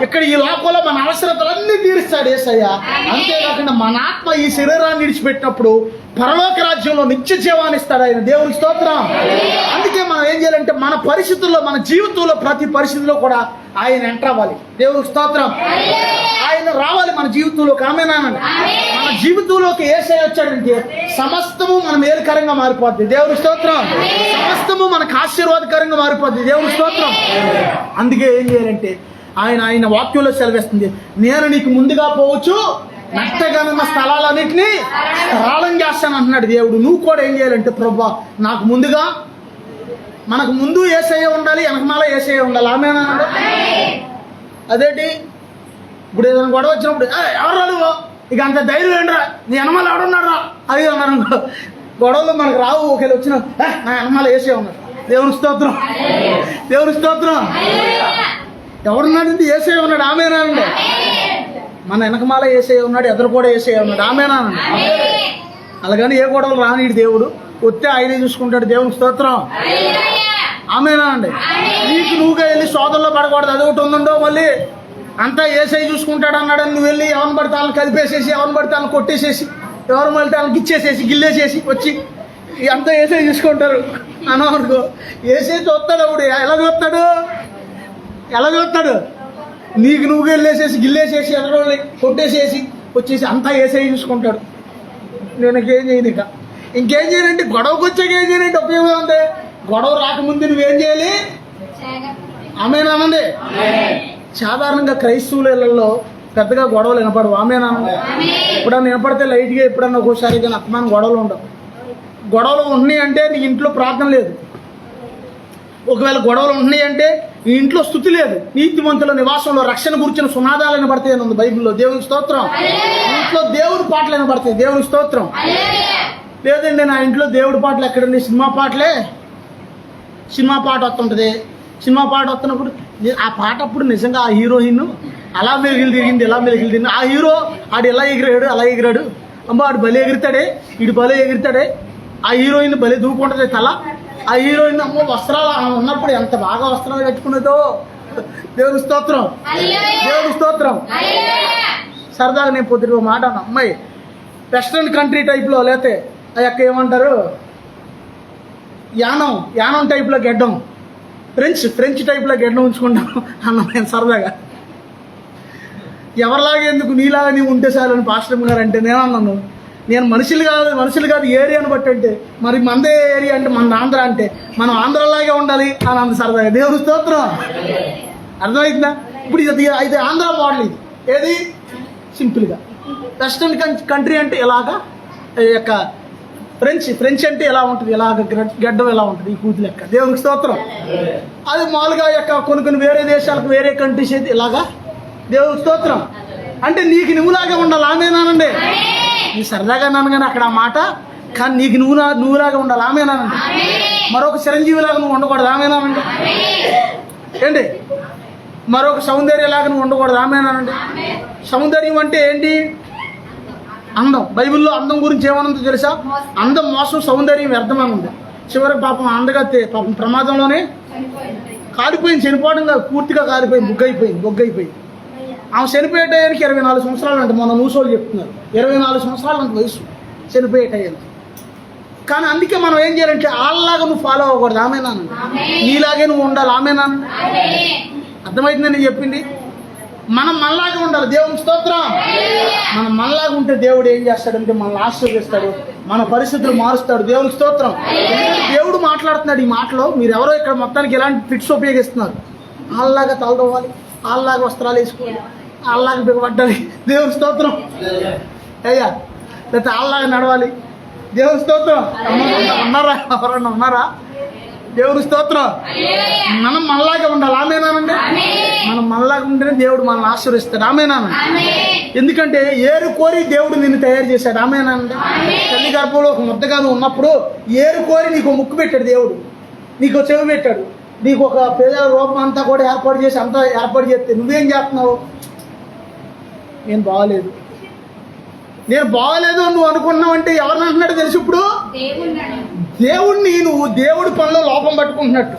Speaker 1: ఇక్కడ ఈ లోకంలో మన అవసరతలన్నీ తీరుస్తాడు యేసయ్య. అంతేకాకుండా మన ఆత్మ ఈ శరీరాన్ని విడిచిపెట్టినప్పుడు పరలోక రాజ్యంలో నిత్య జీవాన్ని ఇస్తాడు ఆయన. దేవునికి స్తోత్రం. అందుకే మనం ఏం చేయాలంటే మన పరిస్థితుల్లో, మన జీవితంలో ప్రతి పరిస్థితిలో కూడా ఆయన ఎంటర్ అవ్వాలి. దేవునికి స్తోత్రం. ఆయన రావాలి మన జీవితంలోకి. ఆమేనానండి. మన జీవితంలోకి యేసయ్య వచ్చాడంటే సమస్తము మన మేలుకరంగా మారిపోద్ది. దేవునికి స్తోత్రం. సమస్తము మనకు ఆశీర్వాదకరంగా మారిపోద్ది. దేవునికి స్తోత్రం. అందుకే ఏం చేయాలంటే ఆయన వాక్యంలో సెలవిస్తుంది, నేను నీకు ముందుగా పోవచ్చు, నష్టగనున్న స్థలాలన్నింటినీ సరళం చేస్తాను అంటున్నాడు దేవుడు. నువ్వు కూడా ఏం చేయాలంటే, ప్రభువా నాకు ముందుగా, మనకు ముందు యేసయ్య ఉండాలి, వెనకమాల యేసయ్య ఉండాలి. ఆమేనానండి. అదేంటి ఇప్పుడు ఏదైనా గొడవ వచ్చినప్పుడు ఎవరు నువ్వు, ఇక అంత ధైర్యం ఏంట్రా, నీ వెనమాల ఎవడున్నాడు రా అది అన్నారు. గొడవలు మనకు రావు. ఒకవేళ వచ్చిన నా వెనమాల యేసయ్య ఉన్నాడు. దేవుని స్తోత్రం. దేవుని స్తోత్రం. ఎవరున్నాడండి? యేసయ్య ఉన్నాడు. ఆమేనానండి. మన వెనకమాల యేసయ్య ఉన్నాడు, ఎదురు కూడా యేసయ్య ఉన్నాడు. ఆమేనానండి. అలాగని ఏ గొడవలు రానీడు దేవుడు. వస్తే ఆయనే చూసుకుంటాడు. దేవునికి స్తోత్రం. ఆమేనా అండి? నీకు నువ్వుగా వెళ్ళి సోదరులో పడకూడదు. అది ఒకటి ఉందో మళ్ళీ అంతా ఏసై చూసుకుంటాడు అన్నాడని నువ్వు వెళ్ళి ఎవరిని పడితే వాళ్ళని కలిపేసేసి, ఎవరిని పడితే వాళ్ళని కొట్టేసేసి, ఎవరిని పడితే వాళ్ళకి ఇచ్చేసేసి గిల్లేసేసి వచ్చి అంతా ఏసై చూసుకుంటారు అనవనుకో. ఏసై చూస్తాడు. అప్పుడు ఎలా చూస్తాడు? నీకు నువ్వుగా వెళ్ళేసేసి గిల్లేసేసి ఎదరోళ్ళని కొట్టేసేసి వచ్చేసి అంతా ఏసై చూసుకుంటాడు. నేను ఇంకేం చేయను. ఇంకేం చేయాలంటే గొడవకు వచ్చాక ఏం చేయాలంటే ఉపయోగం ఉంది. గొడవ రాకముందు నువ్వేం చేయాలి? ఆమేనానండి? సాధారణంగా క్రైస్తవుల ఇళ్లలో పెద్దగా గొడవలు వినపడవు. ఆమేనానండి? ఎప్పుడన్నా వినపడితే లైట్గా, ఎప్పుడన్నా ఒక్కోసారి కానీ అత్తమాన గొడవలు ఉండవు. గొడవలు ఉన్నాయి అంటే నీ ఇంట్లో ప్రార్థన లేదు. ఒకవేళ గొడవలు ఉన్నాయి అంటే ఈ ఇంట్లో స్తుతి లేదు. నీతిమంతుల నివాసంలో రక్షణ గురించిన సునాదాలు వినబడతాయి అని ఉంది బైబిల్లో. దేవుని స్తోత్రం. ఇంట్లో దేవుడి పాటలు వినబడతాయి. దేవుని స్తోత్రం. లేదండి నా ఇంట్లో దేవుడి పాటలు ఎక్కడండి? సినిమా పాటలే. సినిమా పాట వస్తుంటుంది. సినిమా పాట వస్తున్నప్పుడు ఆ పాట అప్పుడు నిజంగా ఆ హీరోయిన్ అలా మెలిగిలు తిరిగింది, ఇలా మెలిగిలు తిరిగింది. ఆ హీరో ఆడు ఎలా ఎగిరాడు, అలా ఎగిరాడు. అమ్మ ఆడు భలే ఎగురుతాడే, ఈడు భలే ఎగురుతాడే. ఆ హీరోయిన్ భలే దూకుంటుంది తల. ఆ హీరోయిన్ అమ్మో వస్త్రాలు ఉన్నప్పుడు ఎంత బాగా వస్త్రాలు కట్టుకునేదో. దేవుని స్తోత్రం. దేవుని స్తోత్రం. సరదాగా నేను పొద్దున మాట అన్న, అమ్మాయి వెస్ట్రన్ కంట్రీ టైప్లో లేతే ఆ యొక్క ఏమంటారు యానం టైప్లో గెడ్డం, ఫ్రెంచ్ టైప్లో గెడ్డం ఉంచుకుంటాం అన్న నేను సరదాగా. ఎవరిలాగా ఎందుకు నీలాగా నీవు ఉంటే చాలని పాస్టర్ గారు అంటే నేను అన్నాను. నేను మనుషులు కాదు ఏరియాను బట్టి అంటే మరి మందే ఏరియా అంటే మన ఆంధ్ర అంటే మనం ఆంధ్రలాగే ఉండాలి అని అంత సరదాగా. దేవుని స్తోత్రం. అర్థమైందా? ఇప్పుడు ఇది అయితే ఆంధ్ర మోడల్. ఇది ఏది సింపుల్గా వెస్ట్రన్ కంట్రీ అంటే ఇలాగా, యొక్క ఫ్రెంచ్ అంటే ఎలా ఉంటుంది, ఇలాగ గడ్డం ఎలా ఉంటుంది, ఈ కూతురు లెక్క. దేవునికి స్తోత్రం. అది మామూలుగా యొక్క కొన్ని వేరే దేశాలకు వేరే కంట్రీస్ అయితే ఇలాగా. దేవునికి స్తోత్రం. అంటే నీకు నువ్వులాగా ఉండాలి. ఆమేనానండి? నీ సరదాగా అన్నాను కానీ అక్కడ ఆ మాట, కానీ నీకు నువ్వులాగా ఉండాలి. ఆమేనానండి? మరొక చిరంజీవిలాగా నువ్వు ఉండకూడదు. ఆమేనానండి? ఏంటి? మరొక సౌందర్యలాగా నువ్వు ఉండకూడదు. ఆమేనానండి? సౌందర్యం అంటే ఏంటి? అందం. బైబిల్లో అందం గురించి ఏమనుందో తెలుసా? అందం మోసం, సౌందర్యం వ్యర్థమని ఉంది. చివరికి పాపం అందగత్తే పాపం ప్రమాదంలోనే కాలిపోయింది. చనిపోవడం కాదు, పూర్తిగా కాలిపోయింది, బొగ్గైపోయింది. ఆమె చనిపోయే టయానికి 24 సంవత్సరాలు అంటే మన న్యూసోళ్ళు చెప్తున్నారు. 24 సంవత్సరాలు అంత వయసు చనిపోయే టయానికి. కానీ అందుకే మనం ఏం చేయాలంటే వాళ్ళలాగా నువ్వు ఫాలో అవ్వకూడదు. ఆమేనానండి? నీలాగే నువ్వు ఉండాలి. ఆమేనానండి? అర్థమవుతుందని నేను చెప్పింది. మనం మనలాగా ఉండాలి. దేవుని స్తోత్రం. మనం మనలాగా ఉంటే దేవుడు ఏం చేస్తాడంటే మనల్ని ఆశీర్వదిస్తాడు, మన పరిస్థితులు మారుస్తాడు. దేవుని స్తోత్రం. దేవుడు మాట్లాడుతున్నాడు ఈ మాటలో. మీరు ఎవరో ఇక్కడ మొత్తానికి ఎలాంటి ఫిట్స్ ఉపయోగిస్తున్నారు. వాళ్ళలాగా తలదవ్వాలి, వాళ్ళలాగా వస్త్రాలు వేసుకోవాలి, వాళ్ళలాగా బిగబడ్డాలి. దేవుని స్తోత్రం. అయ్యా లేకపోతే వాళ్ళలాగా నడవాలి. దేవుని స్తోత్రం. ఉన్నారా? ఎవరన్నా ఉన్నారా? దేవుని స్తోత్రం. మనం మనలాగా ఉండాలి. ఆమేనానండి? మనం మనలాగా ఉంటేనే దేవుడు మనల్ని ఆశీర్వదిస్తాడు. ఆమేనానండి? ఎందుకంటే ఏరు కోరి దేవుడు నిన్ను తయారు చేశాడు. ఆమేనానండి? తల్లి గర్భంలో ఒక ముద్దగా ఉన్నప్పుడు ఏరు కోరి నీకు ముక్కు పెట్టాడు దేవుడు, నీకు చెవి పెట్టాడు, నీకు ఒక పేదల రూపం అంతా కూడా ఏర్పాటు చేస్తే నువ్వేం చేస్తున్నావు? నేను బాగలేదు నువ్వు అనుకున్నావు అంటే ఎవరిని అంటున్నాడు తెలుసు? ఇప్పుడు దేవుణ్ణి నువ్వు దేవుడి పనిలో లోపం పట్టుకుంటున్నట్టు.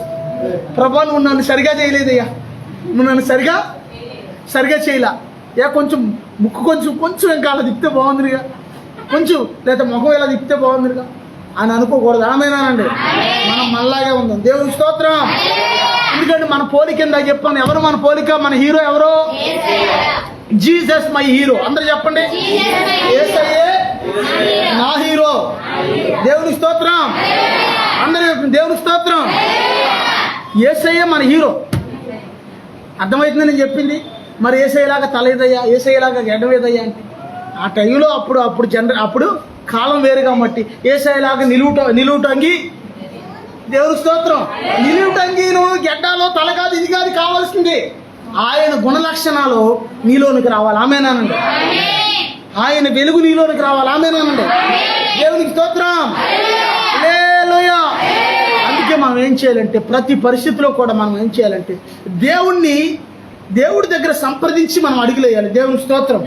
Speaker 1: ప్రభా నువ్వు నన్ను సరిగా చేయలేదయ్యా, నువ్వు నన్ను సరిగా చేయలా. కొంచెం ముక్కు కొంచెం ఇంకా అలా తిప్పితే బాగుందిగా, కొంచెం లేదా ముఖం ఇలా తిప్పితే బాగుందిగా అని అనుకోకూడదు. ఆమేనానండి? మనం మనలాగే ఉందాం. దేవుని స్తోత్రం. ఎందుకంటే మన పోలిక ఇందాక చెప్పాను. ఎవరు మన పోలిక? మన హీరో ఎవరు? Jesus my hero. అందరూ చెప్పండి. యేసయ్యే నా హీరో. దేవుని స్తోత్రం. అందరూ దేవుని స్తోత్రం. యేసయ్యే మన హీరో. అర్థమవుతుంది నేను చెప్పింది? మరి యేసయ్యలాగా తలేదయ్యా, యేసయ్యలాగా గెడ్డవేదయ్యా అంటే ఆ టైంలో అప్పుడు కాలం వేరుగా మట్టి. యేసయ్యలాగా నిలువుటంగి. దేవుని స్తోత్రం. నిలువుటంగి నువ్వు గెడ్డాలో తల కాదు, ఇది కాదు కావాల్సింది. ఆయన గుణలక్షణాలు నీలోనికి రావాలి. ఆమేనానండి? ఆయన వెలుగు నీలోనికి రావాలి. ఆమేనానండి? దేవునికి స్తోత్రం. హల్లెలూయా. అందుకే మనం ఏం చేయాలంటే ప్రతి పరిస్థితిలో కూడా మనం ఏం చేయాలంటే దేవుడి దగ్గర సంప్రదించి మనం అడుగులేయాలి. దేవుని స్తోత్రం.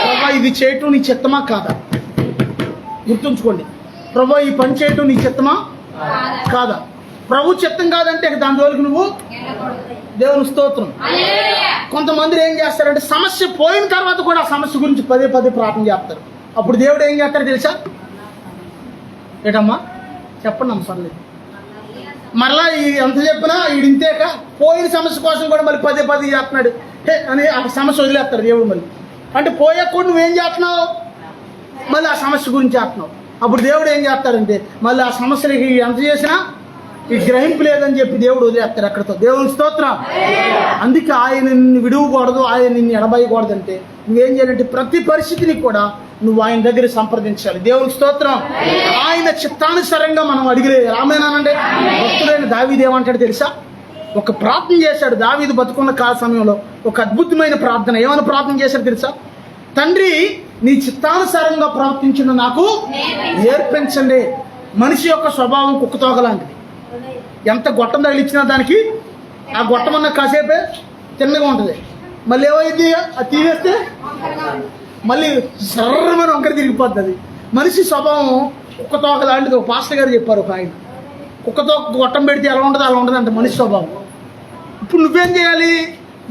Speaker 1: ప్రభా ఇది చేయటం నీ చిత్తమా కాదా? గుర్తుంచుకోండి. ప్రభు ఈ పని చేయటం నీ చిత్తమా కాదా? ప్రభు చిత్తం కాదంటే దాని జోలికి నువ్వు దేవుని స్తోత్రం. కొంతమంది ఏం చేస్తారంటే సమస్య పోయిన తర్వాత కూడా ఆ సమస్య గురించి పదే పదే ప్రార్థన చేస్తారు. అప్పుడు దేవుడు ఏం చేస్తాడో తెలుసా? ఏటమ్మా చెప్పండి అమ్మ, పర్లేదు. మరలా ఎంత చెప్పినా ఇంతేక పోయిన సమస్య కోసం కూడా మళ్ళీ పదే పదే చేస్తున్నాడు అని ఆ సమస్య వదిలేస్తాడు దేవుడు. మళ్ళీ అంటే పోయకుండా నువ్వేం చేస్తున్నావు? మళ్ళీ ఆ సమస్య గురించి చేస్తున్నావు. అప్పుడు దేవుడు ఏం చేస్తాడంటే మళ్ళీ ఆ సమస్యలకి ఎంత చేసినా ఈ గ్రహింపు లేదని చెప్పి దేవుడు వదిలేస్తాడు అక్కడితో. దేవుని స్తోత్రం. అందుకే ఆయన నిన్ను విడువకూడదు, ఆయన నిన్ను ఎడబయకూడదు. అంటే నువ్వేం చేయాలంటే ప్రతి పరిస్థితిని కూడా నువ్వు ఆయన దగ్గర సంప్రదించాలి. దేవుని స్తోత్రం. ఆయన చిత్తానుసారంగా మనం అడిగలేదు. రామేనానంటే భక్తుడైన దావీదు ఏమంటాడు తెలుసా? ఒక ప్రార్థన చేశాడు దావీదు బతుకున్న కాల సమయంలో. ఒక అద్భుతమైన ప్రార్థన. ఏమైనా ప్రార్థన చేశాడు తెలుసా? తండ్రి, నీ చిత్తానుసారంగా ప్రవర్తించిన నాకు నేర్పించండి. మనిషి యొక్క స్వభావం కుక్కతోకలాంటిది. ఎంత గొట్టం తగిలిచ్చినా దానికి ఆ గొట్టమన్న కాసేపే చిన్నగా ఉంటుంది. మళ్ళీ ఏమైంది? అది తీవేస్తే మళ్ళీ సర్రమని వంకర తిరిగిపోతుంది. మనిషి స్వభావం కుక్కతోక లాంటిది. ఒక పాస్టర్ గారు చెప్పారు ఒక ఆయన, కుక్కతోక గొట్టం పెడితే ఎలా ఉంటుంది అలా ఉంటుంది అంట మనిషి స్వభావం. ఇప్పుడు నువ్వేం చేయాలి?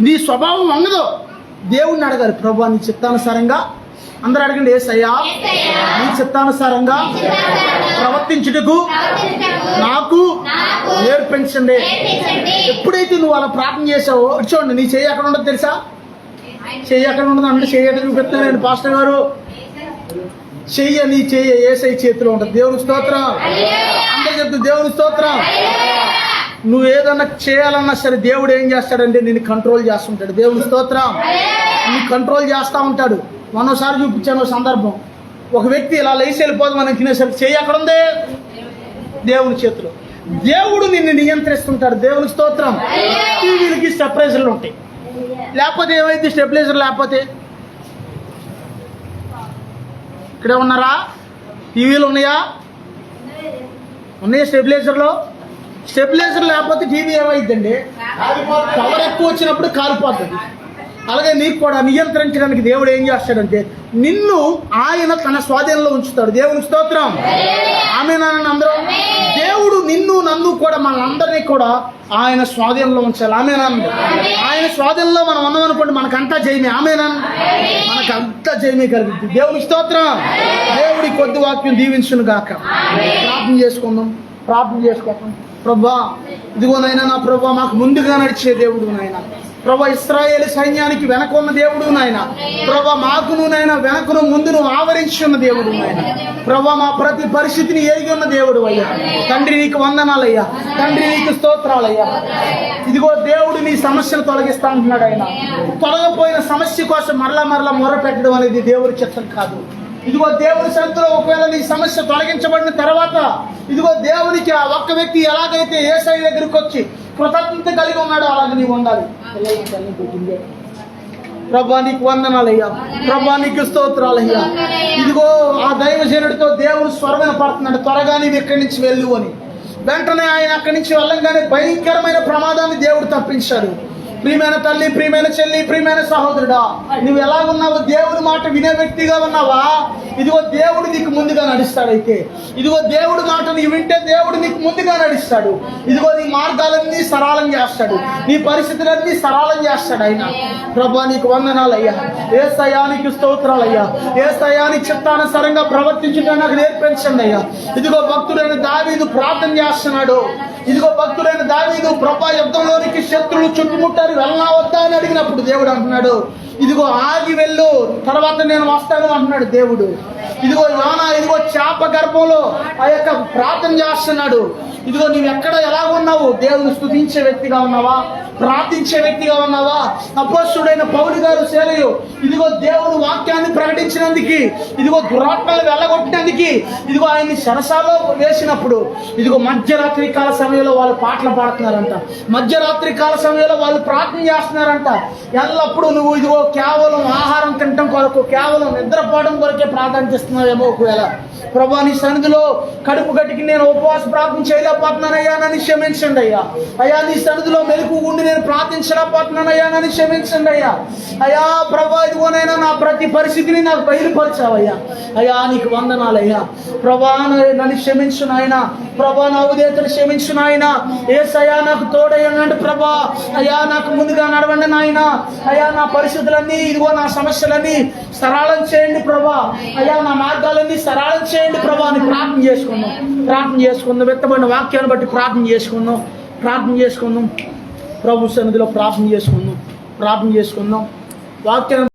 Speaker 1: నీ స్వభావం వంగదు, దేవుణ్ణి అడగాలి. ప్రభు నీ చిత్తానుసారంగా, అందరూ అడగండి, యేసయ్యా నీ చిత్తానుసారంగా ప్రవర్తించుటకు నాకు నేర్పించండి. ఎప్పుడైతే నువ్వు అలా ప్రార్థన చేసావో చూడండి, నీ చెయ్యి ఎక్కడ ఉండదు తెలుసా? చెయ్యి ఎక్కడ ఉండదు అంటే చెయ్యి ఎక్కడ చూపిస్తున్నాను పాస్టర్ గారు. చెయ్యి నీ చెయ్యి యేసయ్య చేతిలో ఉంటుంది. దేవుని స్తోత్రం. అందరూ చెప్తూ దేవుని స్తోత్రం. నువ్వు ఏదన్నా చేయాలన్నా సరే దేవుడు ఏం చేస్తాడంటే నిన్ను కంట్రోల్ చేస్తుంటాడు. దేవుని స్తోత్రం. నీ కంట్రోల్ చేస్తూ ఉంటాడు. మొన్నోసారి చూపించాను సందర్భం. ఒక వ్యక్తి ఇలా లేచి వెళ్ళిపోదు మనం తినేసరికి చెయ్యి ఎక్కడ ఉంది? దేవుని చేతిలో. దేవుడు నిన్ను నియంత్రిస్తుంటాడు. దేవుని స్తోత్రం. టీవీలకి స్టెబిలైజర్లు ఉంటాయి, లేకపోతే ఏమైంది? స్టెబిలైజర్ లేకపోతే ఇక్కడే ఉన్నారా? టీవీలు ఉన్నాయా? ఉన్నాయా స్టెబిలైజర్లో? స్టెబిలైజర్ లేకపోతే టీవీ ఏమైందండి? పవర్ ఎక్కువ వచ్చినప్పుడు కాలిపోతుంది. అలాగే నీకు కూడా నియంత్రించడానికి దేవుడు ఏం చేస్తాడంటే నిన్ను ఆయన తన స్వాధీనంలో ఉంచుతాడు. దేవుని స్తోత్రం. ఆమేనానండి అందరూ. దేవుడు నిన్ను నన్ను కూడా మనందరినీ కూడా ఆయన స్వాధీనంలో ఉంచాలి. ఆమేనానండి. ఆయన స్వాధీనంలో మనం ఉన్నామనుకోండి మనకంతా జయమే. ఆమేనానండి. మనకంతా జయమే కలుగుతుంది. దేవుని స్తోత్రం. దేవుడి కొద్ది వాక్యం దీవించును గాక. ప్రార్థన చేసుకుందాం. ప్రభా ఇదిగోనైనా నా ప్రభా మాకు ముందుగా నడిచే దేవుడు నాయన. ప్రభా ఇశ్రాయేలు సైన్యానికి వెనక ఉన్న దేవుడు నాయన. ప్రభా మాకును నాయన వెనకను ముందును ఆవరించి ఉన్న దేవుడు నాయన. ప్రభా మా ప్రతి పరిస్థితిని ఎరిగి ఉన్న దేవుడు అయ్యా. తండ్రి నీకు వందనాలయ్యా. తండ్రి నీకు స్తోత్రాలయ్యా. ఇదిగో దేవుడు నీ సమస్యను తొలగిస్తా అంటున్నాడు. ఆయన తొలగిపోయిన సమస్య కోసం మరలా మొర పెట్టడం అనేది దేవుడి చిత్తం కాదు. ఇదిగో దేవుని సన్నిధిలో ఒకవేళ నీ సమస్య తొలగించబడిన తర్వాత ఇదిగో దేవునికి ఆ ఒక్క వ్యక్తి ఎలాగైతే యేసయ్య దగ్గరికి వచ్చి కృతజ్ఞత కలిగి ఉన్నాడో అలాగే నీవు ఉండాలి. ప్రభా నీకు వందనాలయ్యా. ప్రభా నీకు స్తోత్రాలయ్యా. ఇదిగో ఆ దైవజనుడితో దేవుడు స్వరం వినపడుతున్నాడు, త్వరగా నీవు ఇక్కడి నుంచి వెళ్ళు అని. వెంటనే ఆయన అక్కడి నుంచి వెళ్ళంగానే భయంకరమైన ప్రమాదాన్ని దేవుడు తప్పించాడు. ప్రియమైన తల్లి, ప్రియమైన చెల్లి, ప్రియమైన సహోదరుడా, నువ్వు ఎలా ఉన్నావు? దేవుడి మాట వినే వ్యక్తిగా ఉన్నావా? ఇదిగో దేవుడు నీకు ముందుగా నడుస్తాడైతే. ఇదిగో దేవుడి మాట నీవు వింటే దేవుడు నీకు ముందుగా నడుస్తాడు. ఇదిగో నీ మార్గాలన్నీ సరళం చేస్తాడు, నీ పరిస్థితులన్నీ సరళం చేస్తాడు ఆయన. ప్రభా నీకు వందనాలయ్యా. యేసయ్యా నీకు స్తోత్రాలయ్యా. యేసయ్యా నీ చిత్తానుసారంగా ప్రవర్తించడం నాకు నేర్పించండి అయ్యా. ఇదిగో భక్తుడైన దావీదు ప్రార్థన చేస్తున్నాడు. ఇదిగో భక్తుడైన దావీదు ప్రభా యుద్ధంలోనికి శత్రువులు చుట్టుముట్టారు, వెళ్ళనా వద్దా అని అడిగినప్పుడు దేవుడు అంటున్నాడు ఇదిగో ఆగి వెళ్ళు, తర్వాత నేను వస్తాను అంటున్నాడు దేవుడు. ఇదిగో యోనా ఇదిగో చేప గర్భంలో ఆ యొక్క ప్రార్థన చేస్తున్నాడు. ఇదిగో నువ్వు ఎక్కడ ఎలా ఉన్నావు? దేవుని స్తుతించే వ్యక్తిగా ఉన్నావా? ప్రార్థించే వ్యక్తిగా ఉన్నావా? అపోస్తుడైన పౌలు గారు సేలయు ఇదిగో దేవుడు వాక్యాన్ని ప్రకటించినందుకు, ఇదిగో దురాత్మలు వెళ్ళగొట్టినందుకు ఇదిగో ఆయన్ని సరసాలో వేసినప్పుడు ఇదిగో మధ్యరాత్రి కాల సమయంలో వాళ్ళు పాటలు పాడుతున్నారంట, మధ్యరాత్రి కాల సమయంలో వాళ్ళు ప్రార్థన చేస్తున్నారంట. ఎల్లప్పుడూ నువ్వు ఇదిగో కేవలం ఆహారం తినటం కొరకు, కేవలం నిద్రపోవడం కొరకే ప్రార్థన చేస్తున్నావేమో. ఒకవేళ ప్రభా నీ సన్నిధిలో కడుపు గట్టికి నేను ఉపవాస ప్రార్థన చేయలేకపోతున్నానయ్యా, నన్ను క్షమించండి అయ్యా. అయ్యా నీ సన్నిధిలో మెలకు ఉండి నేను ప్రార్థించలేకపోతున్నానయ్యా, నన్ను క్షమించండి అయ్యా. అయ్యా ప్రభా ఇదిగోనైనా నా ప్రతి పరిస్థితిని నాకు బయలుపరిచావయ్యా. అయ్యా నీకు వందనాలయ్యా. ప్రభా నన్ను క్షమించు నాయన. ప్రభా నా ఉదయతను క్షమించు నాయన. యేసయ్యా నాకు తోడయ్యానంటే ప్రభా అయ్యా నాకు ముందుగా నడవండి నాయన. అయ్యా నా పరిస్థితులన్నీ ఇదిగో నా సమస్యలన్నీ సరళం చేయండి ప్రభా. అయ్యా నా మార్గాలన్నీ సరళం చేయండి ప్రభా అని ప్రార్థన చేసుకుందాం. వ్యక్తమైన వాక్యాన్ని బట్టి ప్రార్థన చేసుకుందాం. ప్రభు సన్నిధిలో ప్రార్థన చేసుకుందాం. వాక్యాన్ని